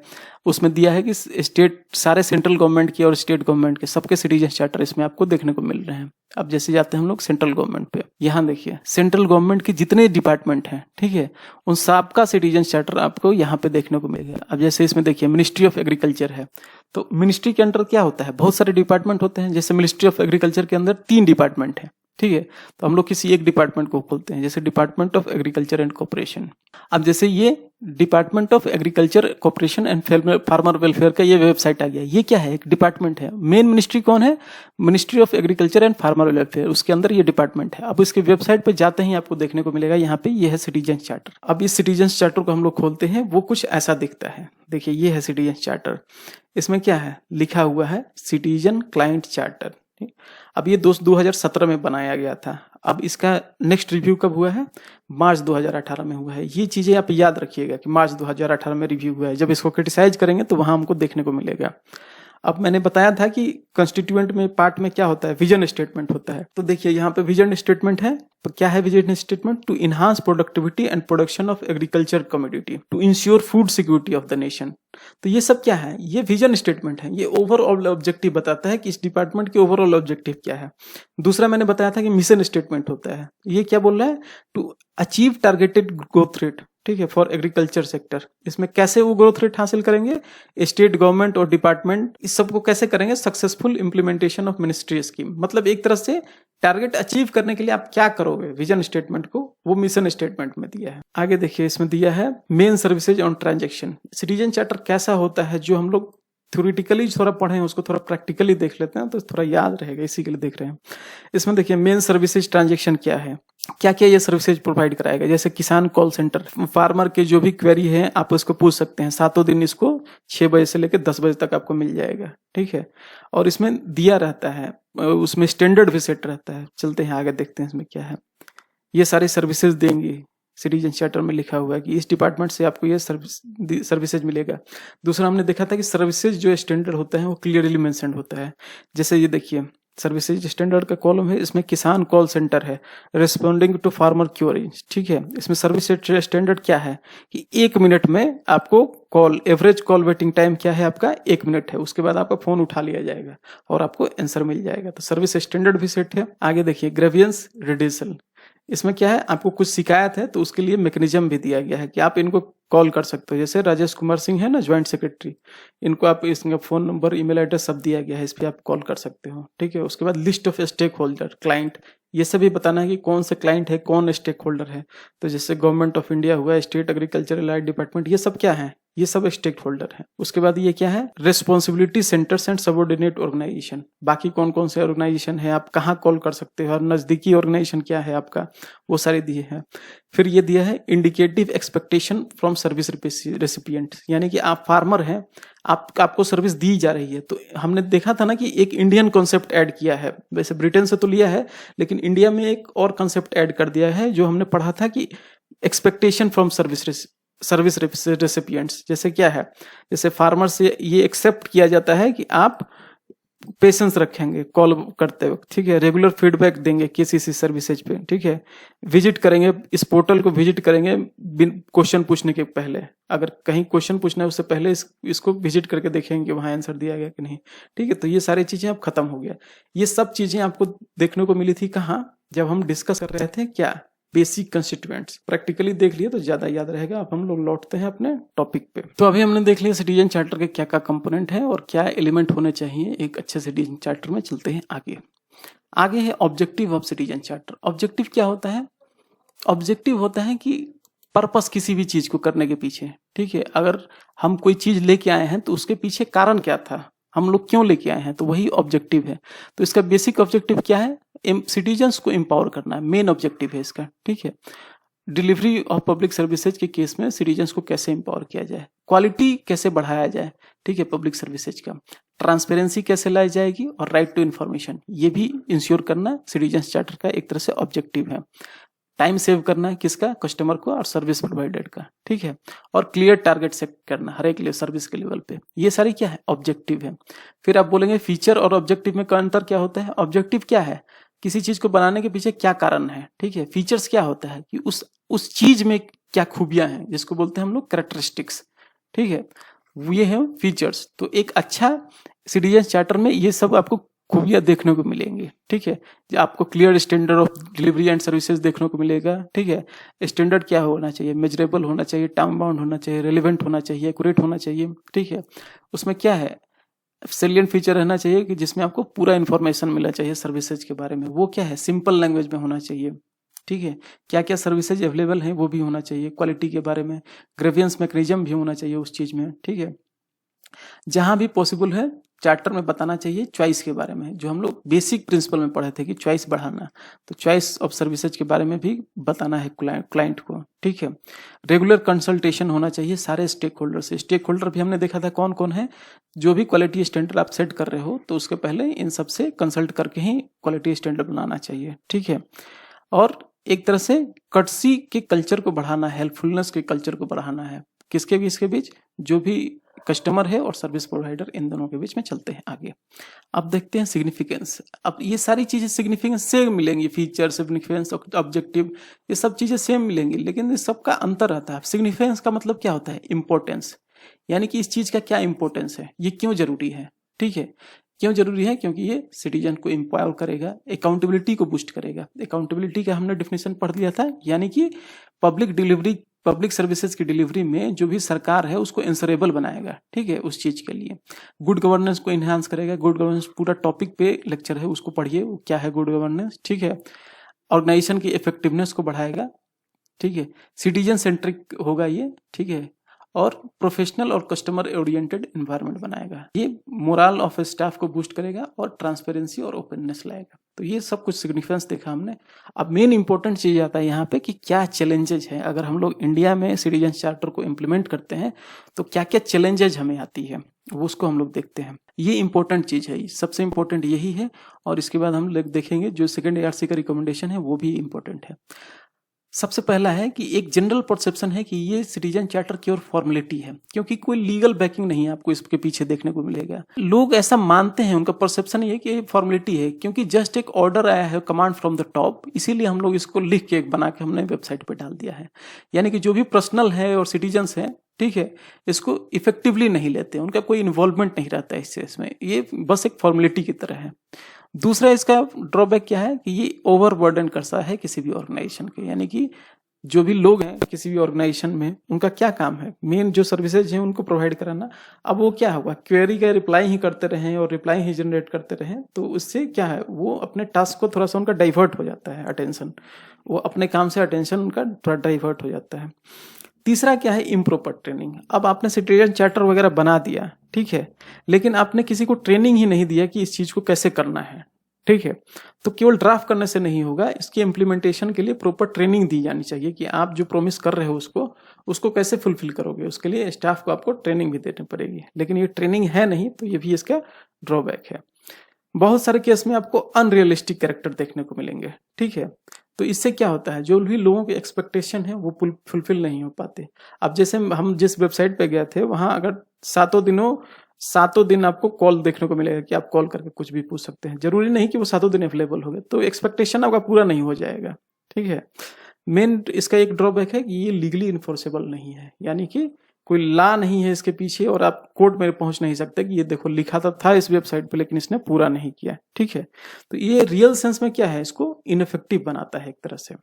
उसमें दिया है कि स्टेट, सारे सेंट्रल गवर्नमेंट के और स्टेट गवर्नमेंट के सबके सिटीजन चार्टर इसमें आपको देखने को मिल रहे हैं। अब जैसे जाते हैं हम लोग सेंट्रल गवर्नमेंट पे, यहाँ देखिए सेंट्रल गवर्नमेंट के जितने डिपार्टमेंट हैं, ठीक है, उन सबका सिटीजन चार्टर आपको यहाँ पे देखने को मिलेगा। अब जैसे इसमें देखिए मिनिस्ट्री ऑफ एग्रीकल्चर है, तो मिनिस्ट्री के अंडर क्या होता है, बहुत सारे डिपार्टमेंट होते हैं। जैसे मिनिस्ट्री ऑफ एग्रीकल्चर के अंदर 3 डिपार्टमेंट है, ठीक है। तो हम लोग किसी एक डिपार्टमेंट को खोलते हैं, जैसे department of agriculture and corporation. अब जैसे ये department of agriculture corporation and farmer welfare का ये वेबसाइट आ गया। ये क्या है, एक डिपार्टमेंट है। मेन मिनिस्ट्री कौन है, ministry of agriculture and farmer welfare, उसके अंदर ये डिपार्टमेंट है। अब इसके वेबसाइट पे जाते ही आपको देखने को मिलेगा यहाँ पे ये है सिटीजन चार्टर। अब इस सिटीजन चार्टर को हम लोग खोलते हैं, वो कुछ ऐसा दिखता है। देखिए ये है सिटीजन चार्टर। इसमें क्या है लिखा हुआ है, सिटीजन क्लाइंट चार्टर। अब ये 2017 में बनाया गया था। अब इसका नेक्स्ट रिव्यू कब हुआ है, मार्च 2018 में हुआ है। ये चीजें आप याद रखिएगा कि मार्च 2018 में रिव्यू हुआ है। जब इसको क्रिटिसाइज करेंगे तो वहां हमको देखने को मिलेगा। अब मैंने बताया था कि कंस्टिट्यूएंट में पार्ट में क्या होता है, विजन स्टेटमेंट होता है। तो देखिए यहाँ पे विजन स्टेटमेंट है। तो क्या है vision statement, to enhance productivity and production of agriculture commodity to ensure food security of the nation. तो ये सब क्या है, ये विजन स्टेटमेंट है। ये ओवरऑल ऑब्जेक्टिव बताता है कि इस डिपार्टमेंट के ओवरऑल ऑब्जेक्टिव क्या है। दूसरा मैंने बताया था कि मिशन स्टेटमेंट होता है। ये क्या बोल रहा है, to achieve targeted growth rate, ठीक है, फॉर एग्रीकल्चर सेक्टर। इसमें कैसे वो ग्रोथ रेट हासिल करेंगे, स्टेट गवर्नमेंट और डिपार्टमेंट इस सबको कैसे करेंगे, successful implementation of ministry scheme. मतलब एक तरह से टारगेट अचीव करने के लिए आप क्या करोगे, विजन स्टेटमेंट को वो मिशन स्टेटमेंट में दिया है। आगे देखिए इसमें दिया है main services on transaction. Citizen charter कैसा होता है, जो हम लोग थ्योरेटिकली थोड़ा पढ़े हैं उसको थोड़ा प्रैक्टिकली देख लेते हैं तो थोड़ा याद रहेगा, इसी के लिए देख रहे हैं। इसमें देखिए मेन सर्विसेज ट्रांजैक्शन क्या है, क्या क्या ये सर्विसेज प्रोवाइड कराएगा। जैसे किसान कॉल सेंटर, फार्मर के जो भी क्वेरी है आप उसको पूछ सकते हैं। 7 दिन इसको 6 बजे से लेकर 10 बजे तक आपको मिल जाएगा, ठीक है। और इसमें दिया रहता है, उसमें स्टैंडर्ड भी सेट रहता है। चलते हैं आगे देखते हैं इसमें क्या है। ये सारी सर्विसेज देंगे, सिटीजन चार्टर में लिखा हुआ है कि इस डिपार्टमेंट से आपको ये सर्विसेज मिलेगा। दूसरा हमने देखा था कि सर्विसेज जो स्टैंडर्ड होता है वो क्लियरली मेंशन्ड होता है। जैसे ये देखिए सर्विसेज स्टैंडर्ड का कॉलम है, इसमें किसान कॉल सेंटर है, रिस्पॉन्डिंग टू फार्मर क्वेरीज, ठीक है। इसमें सर्विस स्टैंडर्ड क्या है कि 1 मिनट में आपको call, average call waiting time क्या है आपका 1 मिनट है। उसके बाद आपका फोन उठा लिया जाएगा और आपको आंसर मिल जाएगा। तो सर्विस स्टैंडर्ड भी सेट है। आगे देखिए ग्रीवियंस रिड्यूसल, इसमें क्या है, आपको कुछ शिकायत है तो उसके लिए मैकेनिज्म भी दिया गया है कि आप इनको कॉल कर सकते हो। जैसे राजेश कुमार सिंह है ना, ज्वाइंट सेक्रेटरी, इनको आप इसका फ़ोन नंबर, ईमेल एड्रेस सब दिया गया है, इस पे आप कॉल कर सकते हो, ठीक है। उसके बाद list of stake holder, client, ये सभी बताना है कि कौन सा क्लाइंट है, कौन स्टेक होल्डर है। तो जैसे गवर्नमेंट ऑफ इंडिया हुआ, स्टेट एग्रीकल्चरल एड डिपार्टमेंट, ये सब क्या है, ये सब स्टेक होल्डर है। उसके बाद ये क्या है, responsibility centres and subordinate organisation, बाकी कौन कौन से ऑर्गेनाइजेशन है, आप कहाँ कॉल कर सकते हो, और नजदीकी ऑर्गेनाइजेशन क्या है आपका, वो सारे दिए हैं। फिर ये दिया है indicative expectation from service recipient, यानी कि आप फार्मर हैं, आपको सर्विस दी जा रही है। तो हमने देखा था ना कि एक इंडियन कॉन्सेप्ट ऐड किया है, वैसे ब्रिटेन से तो लिया है, लेकिन इंडिया में एक और कॉन्सेप्ट ऐड कर दिया है जो हमने पढ़ा था कि एक्सपेक्टेशन फ्रॉम सर्विस रेसिपिएंट्स। जैसे क्या है, जैसे फार्मर से ये एक्सेप्ट किया जाता है कि आप पेशेंस रखेंगे कॉल करते वक्त, ठीक है, रेगुलर फीडबैक देंगे केसीसी सर्विसेज पे, ठीक है, विजिट करेंगे, इस पोर्टल को विजिट करेंगे क्वेश्चन पूछने के पहले, अगर कहीं क्वेश्चन पूछना है उससे पहले इसको विजिट करके देखेंगे कि वहां आंसर दिया गया कि नहीं, ठीक है। तो ये सारी चीजें अब खत्म हो गया। ये सब चीजें आपको देखने को मिली थी कहाँ, जब हम डिस्कस कर रहे थे क्या, बेसिक कंस्टिट्यूएंट्स। प्रैक्टिकली देख लिए तो ज्यादा याद रहेगा। अब हम लोग लौटते हैं अपने टॉपिक पे। तो अभी हमने देख लिया सिटीजन चार्टर के क्या क्या कंपोनेंट है और क्या एलिमेंट होने चाहिए एक अच्छे सिटीजन चार्टर में। चलते हैं आगे। आगे है objective of citizen charter. Objective क्या होता है, ऑब्जेक्टिव होता है कि पर्पस किसी भी चीज को करने के पीछे, ठीक है। अगर हम कोई चीज लेके आए हैं तो उसके पीछे कारण क्या था, हम लोग क्यों लेके आए हैं, तो वही ऑब्जेक्टिव है। तो इसका बेसिक ऑब्जेक्टिव क्या है, सिटीजन्स को एम्पावर करना है, मेन ऑब्जेक्टिव है इसका, ठीक है। डिलीवरी ऑफ पब्लिक सर्विसेज के केस में सिटीजन्स को कैसे एम्पावर किया जाए, क्वालिटी कैसे बढ़ाया जाए, ठीक है, पब्लिक सर्विसेज का, ट्रांसपेरेंसी कैसे लाई जाएगी, और राइट टू इन्फॉर्मेशन, ये भी इंश्योर करना सिटीजन्स चार्टर का एक तरह से ऑब्जेक्टिव है। टाइम सेव करना है किसका, कस्टमर को और सर्विस प्रोवाइडर का, ठीक है। और क्लियर टारगेट सेट करना हर एक सर्विस के लेवल पे, ये सारी क्या है, ऑब्जेक्टिव है। फिर आप बोलेंगे फीचर और ऑब्जेक्टिव में का अंतर क्या होता है। ऑब्जेक्टिव क्या है, किसी चीज को बनाने के पीछे क्या कारण है, ठीक है। फीचर्स क्या होता है कि उस चीज में क्या खूबियां हैं, जिसको बोलते हैं हम लोग कैरेक्टरिस्टिक्स, ठीक है, ये है फीचर्स। तो एक अच्छा सिटीजन चार्टर में ये सब आपको खूबियां देखने को मिलेंगी, ठीक है। आपको clear standard of delivery and services देखने को मिलेगा, ठीक है। स्टैंडर्ड क्या होना चाहिए, मेजरेबल होना चाहिए, टाइम बाउंड होना चाहिए, रेलिवेंट होना चाहिए, एक्यूरेट होना चाहिए, ठीक है। उसमें क्या है, सेलिएंट फीचर रहना चाहिए कि जिसमें आपको पूरा इन्फॉर्मेशन मिलना चाहिए सर्विसेज के बारे में। वो क्या है, सिंपल लैंग्वेज में होना चाहिए, ठीक है। क्या क्या सर्विसेज अवेलेबल हैं वो भी होना चाहिए, क्वालिटी के बारे में, ग्रेवियंस मैकेनिज्म भी होना चाहिए उस चीज में, ठीक है। जहां भी पॉसिबल है चार्टर में बताना चाहिए चॉइस के बारे में, जो हम लोग बेसिक प्रिंसिपल में पढ़े थे कि चॉइस बढ़ाना, तो चॉइस ऑफ सर्विसेज के बारे में भी बताना है क्लाइंट को, ठीक है। रेगुलर कंसल्टेशन होना चाहिए सारे स्टेक होल्डर से। स्टेक होल्डर भी हमने देखा था कौन कौन है, जो भी क्वालिटी स्टैंडर्ड आप सेट कर रहे हो तो उसके पहले इन सबसे कंसल्ट करके ही क्वालिटी स्टैंडर्ड बनाना चाहिए, ठीक है। और एक तरह से कर्टसी के कल्चर को बढ़ाना है, हेल्पफुलनेस के कल्चर को बढ़ाना है, किसके बीच के बीच, जो भी कस्टमर है और सर्विस प्रोवाइडर, इन दोनों के बीच में। चलते हैं आगे। अब देखते हैं सिग्निफिकेंस। अब ये सारी चीजें सिग्निफिकेंस सेम मिलेंगी, फीचर, सिग्निफिकेंस, ऑब्जेक्टिव, ये सब चीजें सेम मिलेंगी, लेकिन इस सबका अंतर रहता है। सिग्निफिकेंस का मतलब क्या होता है, इंपॉर्टेंस, यानी कि इस चीज का क्या इंपॉर्टेंस है, ये क्यों जरूरी है, ठीक है। क्यों जरूरी है, क्योंकि ये सिटीजन को एम्पावर करेगा, अकाउंटेबिलिटी को बूस्ट करेगा। अकाउंटेबिलिटी का हमने डेफिनेशन पढ़ लिया था, यानी कि पब्लिक सर्विसेज की डिलीवरी में जो भी सरकार है उसको इंसरेबल बनाएगा, ठीक है, उस चीज के लिए। गुड गवर्नेंस को इन्हांस करेगा। गुड गवर्नेंस पूरा टॉपिक पे लेक्चर है, उसको पढ़िए, वो क्या है गुड गवर्नेंस, ठीक है। ऑर्गेनाइजेशन की इफेक्टिवनेस को बढ़ाएगा, ठीक है। सिटीजन सेंट्रिक होगा ये, ठीक है। और प्रोफेशनल और कस्टमर ओरिएंटेड एनवायरनमेंट बनाएगा। ये मोरल ऑफ स्टाफ को बूस्ट करेगा और ट्रांसपेरेंसी और ओपननेस लाएगा। तो ये सब कुछ सिग्निफिकेंस देखा हमने। अब मेन इंपॉर्टेंट चीज आता है यहाँ पे कि क्या चैलेंजेज है, अगर हम लोग इंडिया में सिटीजन चार्टर को इम्प्लीमेंट करते हैं तो क्या क्या चैलेंजेज हमें आती है, वो उसको हम लोग देखते हैं। ये इंपॉर्टेंट चीज है, सबसे इंपॉर्टेंट यही है। और इसके बाद हम लोग देखेंगे जो सेकेंड ARC का रिकमेंडेशन है वो भी इंपॉर्टेंट है। सबसे पहला है कि एक जनरल परसेप्शन है कि ये सिटीजन चार्टर की और फॉर्मेलिटी है, क्योंकि कोई लीगल बैकिंग नहीं है आपको इसके पीछे देखने को मिलेगा। लोग ऐसा मानते हैं, उनका परसेप्शन ये है कि ये फॉर्मेलिटी है, क्योंकि जस्ट एक ऑर्डर आया है, कमांड फ्रॉम द टॉप, इसीलिए हम लोग इसको लिख के बना के हमने वेबसाइट पे डाल दिया है। यानी कि जो भी पर्सनल है और सिटीजन्स है, ठीक है, इसको इफेक्टिवली नहीं लेते, उनका कोई इन्वॉल्वमेंट नहीं रहता है इसमें, ये बस एक फॉर्मेलिटी की तरह है। दूसरा इसका ड्रॉबैक क्या है कि ये ओवरबर्डन करता है किसी भी ऑर्गेनाइजेशन के, यानी कि जो भी लोग हैं किसी भी ऑर्गेनाइजेशन में, उनका क्या काम है, मेन जो सर्विसेज हैं उनको प्रोवाइड कराना। अब वो क्या हुआ, क्वेरी का रिप्लाई ही करते रहें और रिप्लाई ही जनरेट करते रहें, तो उससे क्या है, वो अपने टास्क को थोड़ा सा उनका डाइवर्ट हो जाता है, अटेंशन, वो अपने काम से अटेंशन उनका थोड़ा डाइवर्ट हो जाता है। तीसरा क्या है, इम्प्रॉपर ट्रेनिंग। अब आपने सिटीजन चार्टर वगैरह बना दिया, ठीक है, लेकिन आपने किसी को ट्रेनिंग ही नहीं दिया कि इस चीज को कैसे करना है, ठीक है। तो केवल ड्राफ्ट करने से नहीं होगा, इसके इम्प्लीमेंटेशन के लिए प्रॉपर ट्रेनिंग दी जानी चाहिए कि आप जो प्रॉमिस कर रहे हो उसको कैसे फुलफिल करोगे। उसके लिए स्टाफ को आपको ट्रेनिंग भी देनी पड़ेगी, लेकिन ये ट्रेनिंग है नहीं, तो ये भी इसका ड्रॉबैक है। बहुत सारे केस में आपको अनरियलिस्टिक कैरेक्टर देखने को मिलेंगे, ठीक है। तो इससे क्या होता है, जो भी लोगों की एक्सपेक्टेशन है वो फुलफिल नहीं हो पाते। अब जैसे हम जिस वेबसाइट पे गए थे, वहां अगर सातों दिन आपको कॉल देखने को मिलेगा कि आप कॉल करके कुछ भी पूछ सकते हैं, जरूरी नहीं कि वो सातों दिन अवेलेबल हो गए, तो एक्सपेक्टेशन आपका पूरा नहीं हो जाएगा, ठीक है। मेन इसका एक ड्रॉबैक है कि ये लीगली इन्फोर्सेबल नहीं है, यानी कि कोई लॉ नहीं है इसके पीछे और आप कोर्ट में पहुंच नहीं सकते कि ये देखो लिखा तो था इस वेबसाइट पे लेकिन इसने पूरा नहीं किया, ठीक है। तो ये रियल सेंस में क्या है, इसको इनइफेक्टिव बनाता है एक तरह से,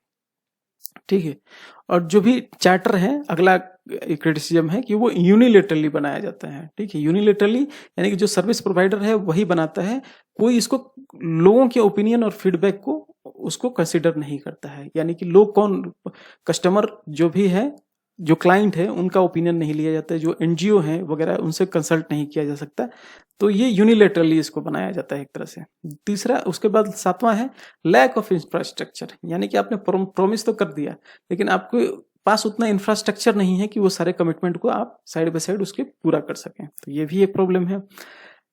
ठीक है। और जो भी चार्टर है, अगला क्रिटिसिज्म है कि वो यूनिलेटरली बनाया जाता है, ठीक है। यूनिलेटरली यानी कि जो सर्विस प्रोवाइडर है वही बनाता है, कोई इसको लोगों के ओपिनियन और फीडबैक को उसको कंसिडर नहीं करता है, यानी कि लोग कौन, कस्टमर जो भी है, जो क्लाइंट है, उनका ओपिनियन नहीं लिया जाता है, जो एनजीओ है वगैरह उनसे कंसल्ट नहीं किया जा सकता। तो ये यूनिलेटरली इसको बनाया जाता है एक तरह से। तीसरा, उसके बाद सातवां है लैक ऑफ इंफ्रास्ट्रक्चर, यानी कि आपने प्रॉमिस तो कर दिया लेकिन आपके पास उतना इंफ्रास्ट्रक्चर नहीं है कि वो सारे कमिटमेंट को आप साइड बाय साइड उसके पूरा कर सकें, तो ये भी एक प्रॉब्लम है।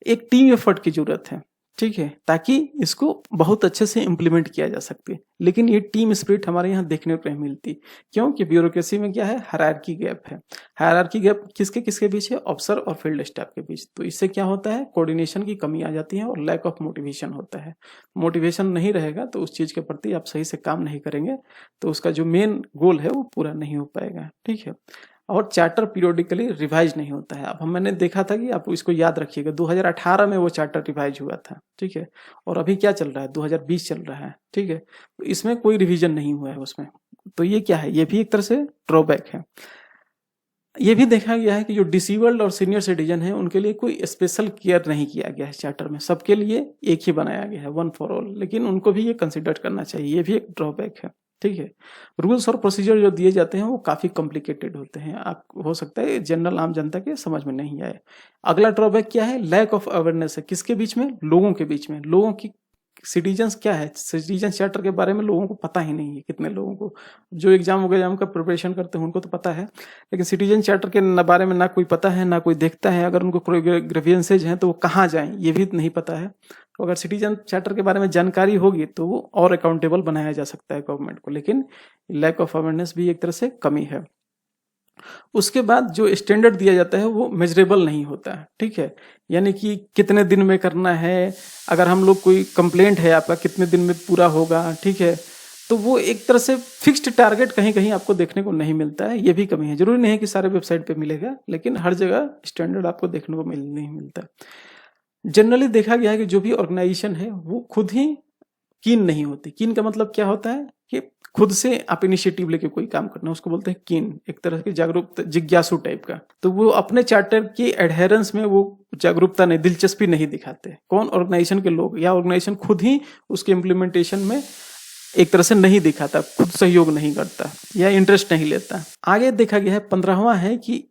एक टीम एफर्ट की जरूरत है, ठीक है, ताकि इसको बहुत अच्छे से इम्प्लीमेंट किया जा सके, लेकिन ये टीम स्पिरिट हमारे यहाँ देखने को नहीं मिलती। क्योंकि ब्यूरोक्रेसी में क्या है, हायरार्की गैप है। हायरार्की गैप किसके किसके बीच है, ऑफिसर और फील्ड स्टाफ के बीच। तो इससे क्या होता है, कोऑर्डिनेशन की कमी आ जाती है और लैक ऑफ मोटिवेशन होता है। मोटिवेशन नहीं रहेगा तो उस चीज के प्रति आप सही से काम नहीं करेंगे, तो उसका जो मेन गोल है वो पूरा नहीं हो पाएगा, ठीक है। और चार्टर पीरियोडिकली रिवाइज नहीं होता है। अब मैंने देखा था कि आप इसको याद रखिएगा, 2018 में वो चार्टर रिवाइज हुआ था, ठीक है, और अभी क्या चल रहा है, 2020 चल रहा है, ठीक है। तो इसमें कोई रिवीजन नहीं हुआ है उसमें, तो ये क्या है, ये भी एक तरह से ड्रॉबैक है। ये भी देखा गया है कि जो डिसेबल्ड और सीनियर सिटीजन है उनके लिए कोई स्पेशल केयर नहीं किया गया है चार्टर में, सबके लिए एक ही बनाया गया है, वन फॉर ऑल, लेकिन उनको भी ये कंसिडर करना चाहिए, ये भी एक ड्रॉबैक है, ठीक है। रूल्स और प्रोसीजर जो दिए जाते हैं वो काफी कॉम्प्लिकेटेड होते हैं, आप हो सकता है जनरल आम जनता के समझ में नहीं आए। अगला ड्रॉबैक क्या है, लैक ऑफ अवेयरनेस है, किसके बीच में, लोगों के बीच में। लोगों की सिटीजन्स क्या है, सिटीजन चार्टर के बारे में लोगों को पता ही नहीं है, कितने लोगों को, जो एग्जाम वगैरह का प्रिपरेशन करते हैं उनको तो पता है, लेकिन सिटीजन चार्टर के बारे में ना कोई पता है ना कोई देखता है। अगर उनको कोई ग्रीवियंसेज हैं तो वो कहाँ जाएं ये भी नहीं पता है। तो अगर सिटीजन चार्टर के बारे में जानकारी होगी तो वो और अकाउंटेबल बनाया जा सकता है गवर्नमेंट को, लेकिन लैक ऑफ अवेयरनेस भी एक तरह से कमी है। उसके बाद जो स्टैंडर्ड दिया जाता है वो मेजरेबल नहीं होता है, ठीक है, यानी कि कितने दिन में करना है, अगर हम लोग कोई कंप्लेंट है आपका कितने दिन में पूरा होगा, ठीक है, तो वो एक तरह से फिक्स्ड टारगेट कहीं कहीं आपको देखने को नहीं मिलता है, ये भी कमी है। जरूरी नहीं है कि सारे वेबसाइट पे मिलेगा, लेकिन हर जगह स्टैंडर्ड आपको देखने को नहीं मिलता। जनरली देखा गया है कि जो भी ऑर्गेनाइजेशन है वो खुद ही कीन नहीं होती। कीन का मतलब क्या होता है कि खुद से आप इनिशिएटिव लेके कोई काम करना, उसको बोलते हैं कीन, एक तरह की जागरूक जिज्ञासु टाइप का। तो वो अपने चार्टर की एडहेरेंस में वो जागरूकता नहीं, दिलचस्पी नहीं दिखाते। कौन, ऑर्गेनाइजेशन के लोग, या ऑर्गेनाइजेशन खुद ही उसके इम्प्लीमेंटेशन में एक तरह से नहीं दिखाता, खुद सहयोग नहीं करता या इंटरेस्ट नहीं लेता। आगे देखा गया है 15वां है कि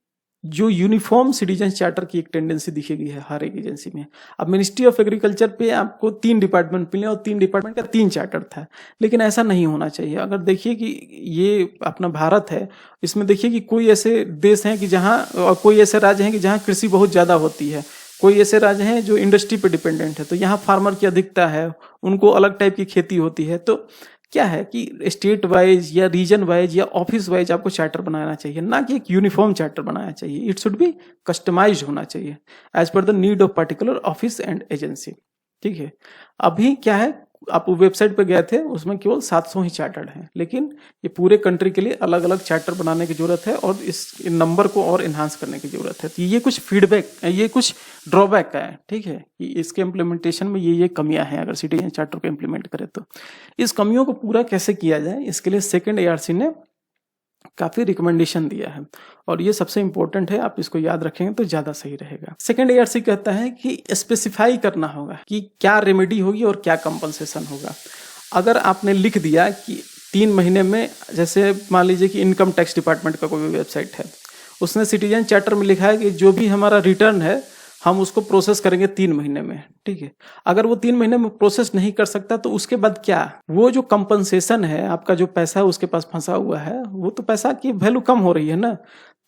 जो यूनिफॉर्म सिटीजन चार्टर की एक टेंडेंसी दिखेगी है हर एक एजेंसी में। अब मिनिस्ट्री ऑफ एग्रीकल्चर पे आपको 3 डिपार्टमेंट मिले और 3 डिपार्टमेंट का 3 चार्टर था, लेकिन ऐसा नहीं होना चाहिए। अगर देखिए कि ये अपना भारत है, इसमें देखिए कि कोई ऐसे देश हैं कि जहाँ, और कोई ऐसे राज्य हैं कि जहाँ कृषि बहुत ज्यादा होती है, कोई ऐसे राज्य हैं जो इंडस्ट्री पे डिपेंडेंट है, तो यहाँ फार्मर की अधिकता है, उनको अलग टाइप की खेती होती है। तो क्या है कि स्टेट वाइज या रीजन वाइज या ऑफिस वाइज आपको चार्टर बनाना चाहिए, ना कि एक यूनिफॉर्म चार्टर बनाना चाहिए। इट शुड बी कस्टमाइज्ड होना चाहिए as per the need of particular office and agency, ठीक है। अभी क्या है, आप वेबसाइट पे गए थे, उसमें केवल 700 ही चार्टर्ड हैं, लेकिन ये पूरे कंट्री के लिए अलग अलग चार्टर बनाने की जरूरत है और इस नंबर को और इन्हांस करने की जरूरत है। तो ये कुछ फीडबैक, ये कुछ ड्रॉबैक का है, ठीक है, कि इसके इम्प्लीमेंटेशन में ये कमियां हैं अगर सिटीजन चार्टर को इम्प्लीमेंट करें तो। इस कमियों को पूरा कैसे किया जाए, इसके लिए सेकेंड ARC ने काफी रिकमेंडेशन दिया है और ये सबसे इंपॉर्टेंट है, आप इसको याद रखेंगे तो ज्यादा सही रहेगा। सेकेंड ARC कहता है कि स्पेसिफाई करना होगा कि क्या रेमेडी होगी और क्या कंपनसेशन होगा। अगर आपने लिख दिया कि 3 महीने में, जैसे मान लीजिए कि इनकम टैक्स डिपार्टमेंट का कोई वेबसाइट है, उसने सिटीजन चार्टर में लिखा है कि जो भी हमारा रिटर्न है हम उसको प्रोसेस करेंगे 3 महीने में, ठीक है। अगर वो 3 महीने में प्रोसेस नहीं कर सकता तो उसके बाद क्या, वो जो कंपनसेशन है, आपका जो पैसा उसके पास फंसा हुआ है, वो तो पैसा की वैल्यू कम हो रही है ना।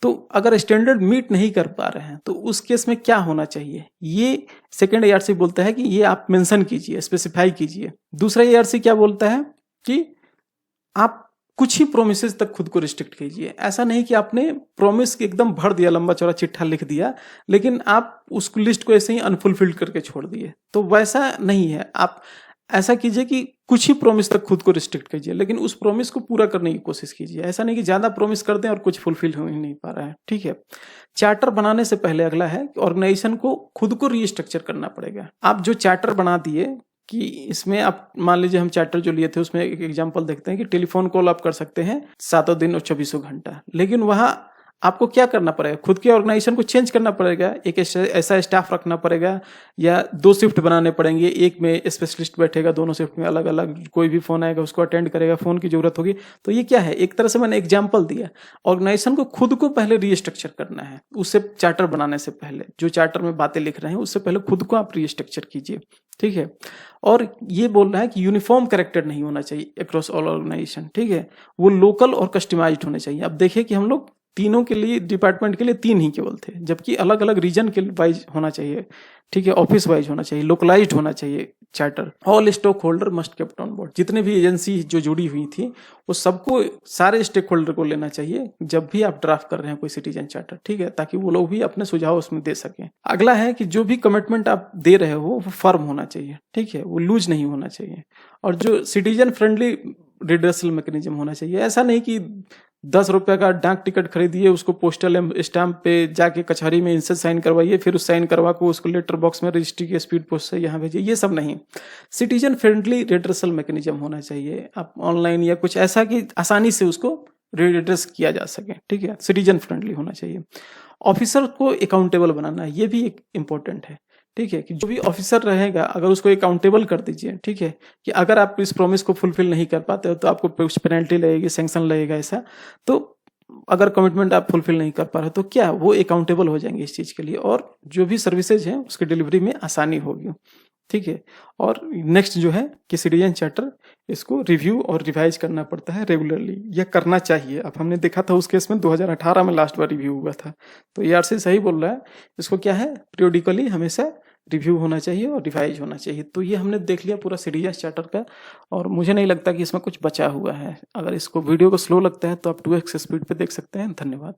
तो अगर स्टैंडर्ड मीट नहीं कर पा रहे हैं तो उस केस में क्या होना चाहिए, ये सेकेंड ARC बोलता है कि ये आप मेंशन कीजिए, स्पेसिफाई कीजिए। दूसरा ARC क्या बोलता है कि आप कुछ ही प्रोमिसेस तक खुद को रिस्ट्रिक्ट कीजिए। ऐसा नहीं कि आपने प्रोमिस एकदम भर दिया, लंबा चौड़ा चिट्ठा लिख दिया, लेकिन आप उस लिस्ट को ऐसे ही अनफुलफिल्ड करके छोड़ दिए, तो वैसा नहीं है। आप ऐसा कीजिए कि कुछ ही प्रोमिस तक खुद को रिस्ट्रिक्ट कीजिए, लेकिन उस प्रोमिस को पूरा करने की कोशिश कीजिए। ऐसा नहीं कि ज्यादा प्रोमिस कर दें और कुछ फुलफिल हो ही नहीं पा रहा है, ठीक है। चार्टर बनाने से पहले अगला है कि ऑर्गेनाइजेशन को खुद को रीस्ट्रक्चर करना पड़ेगा। आप जो चार्टर बना दिए कि इसमें आप मान लीजिए, हम चार्टर जो लिए थे उसमें एक एग्जांपल देखते हैं कि टेलीफोन कॉल आप कर सकते हैं 7 दिन और 24 घंटा, लेकिन वहां आपको क्या करना पड़ेगा, खुद के ऑर्गेनाइजेशन को चेंज करना पड़ेगा, एक ऐसा स्टाफ रखना पड़ेगा या 2 शिफ्ट बनाने पड़ेंगे, एक में स्पेशलिस्ट बैठेगा, दोनों शिफ्ट में अलग अलग, कोई भी फोन आएगा उसको अटेंड करेगा, फोन की जरूरत होगी। तो ये क्या है, एक तरह से मैंने एग्जाम्पल दिया। ऑर्गेनाइजेशन को खुद को पहले रीस्ट्रक्चर करना है, उससे चार्टर बनाने से पहले, जो चार्टर में बातें लिख रहे हैं उससे पहले खुद को आप रीस्ट्रक्चर कीजिए, ठीक है। और ये बोल रहा है कि यूनिफॉर्म कैरेक्टर नहीं होना चाहिए अक्रॉस ऑल ऑर्गेनाइजेशन, ठीक है, वो लोकल और कस्टमाइज्ड होने चाहिए। अब देखिए कि हम लोग तीनों के लिए, डिपार्टमेंट के लिए 3 ही केवल थे, जबकि अलग अलग रीजन के वाइज होना चाहिए, ठीक है, ऑफिस वाइज होना चाहिए, लोकलाइज्ड होना चाहिए charter. All stakeholder must kept on board, जितने भी एजेंसी जो जुड़ी हुई थी वो सबको, सारे स्टेक होल्डर को लेना चाहिए जब भी आप ड्राफ्ट कर रहे हैं कोई सिटीजन चार्टर, ठीक है, ताकि वो लोग भी अपने सुझाव उसमें दे सकें। अगला है कि जो भी कमिटमेंट आप दे रहे हो वो फर्म होना चाहिए, ठीक है, वो लूज नहीं होना चाहिए, और जो सिटीजन फ्रेंडली रिडर्सल मैकेनिज्म होना चाहिए। ऐसा नहीं कि 10 रुपए का डाक टिकट खरीदिए, उसको पोस्टल स्टैंप पे जाके कचहरी में इनसे साइन करवाइए, फिर उस साइन करवा को उसको लेटर बॉक्स में रजिस्ट्री के स्पीड पोस्ट से यहाँ भेजिए, ये सब नहीं। सिटीजन फ्रेंडली रिडर्सल मैकेनिज्म होना चाहिए, आप ऑनलाइन या कुछ ऐसा कि आसानी से उसको रिड्रेस किया जा सके, ठीक है, सिटीजन फ्रेंडली होना चाहिए। ऑफिसर को अकाउंटेबल बनाना, ये भी एक इम्पोर्टेंट है, ठीक है, कि जो भी ऑफिसर रहेगा अगर उसको अकाउंटेबल कर दीजिए, ठीक है, कि अगर आप इस प्रॉमिस को फुलफिल नहीं कर पाते हो तो आपको कुछ पेनल्टी लगेगी, सैंक्शन लगेगा, ऐसा। तो अगर कमिटमेंट आप फुलफिल नहीं कर पा रहे तो क्या वो अकाउंटेबल हो जाएंगे इस चीज के लिए, और जो भी सर्विसेज हैं उसकी डिलीवरी में आसानी होगी, ठीक है। और नेक्स्ट जो है कि सिटीजन चार्टर, इसको रिव्यू और रिवाइज करना पड़ता है रेगुलरली, यह करना चाहिए। अब हमने देखा था उस केस में 2018 में लास्ट बार रिव्यू हुआ था, तो ARC सही बोल रहा है, इसको क्या है, पीरियोडिकली हमेशा रिव्यू होना चाहिए और रिवाइज होना चाहिए। तो ये हमने देख लिया पूरा सिटीजन चार्टर का, और मुझे नहीं लगता कि इसमें कुछ बचा हुआ है। अगर इसको वीडियो को स्लो लगता है तो आप 2x स्पीड पे देख सकते हैं। धन्यवाद।